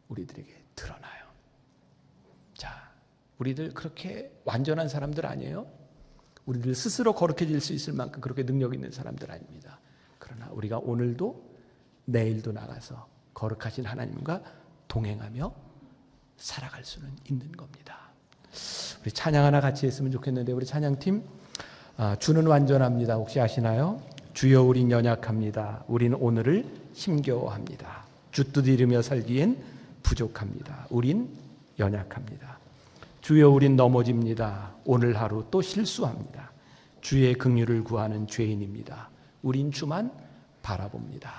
우리들에게 드러나요. 자, 우리들 그렇게 완전한 사람들 아니에요? 우리들 스스로 거룩해질 수 있을 만큼 그렇게 능력 있는 사람들 아닙니다. 그러나 우리가 오늘도 내일도 나가서 거룩하신 하나님과 동행하며 살아갈 수는 있는 겁니다. 우리 찬양 하나 같이 했으면 좋겠는데 우리 찬양팀 주는 완전합니다. 혹시 아시나요? 주여 우린 연약합니다. 우린 오늘을 힘겨워합니다. 주 뜻 이루며 살기엔 부족합니다. 우린 연약합니다. 주여 우린 넘어집니다. 오늘 하루 또 실수합니다. 주의 긍휼을 구하는 죄인입니다. 우린 주만 바라봅니다.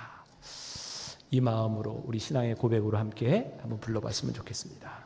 이 마음으로 우리 신앙의 고백으로 함께 한번 불러봤으면 좋겠습니다.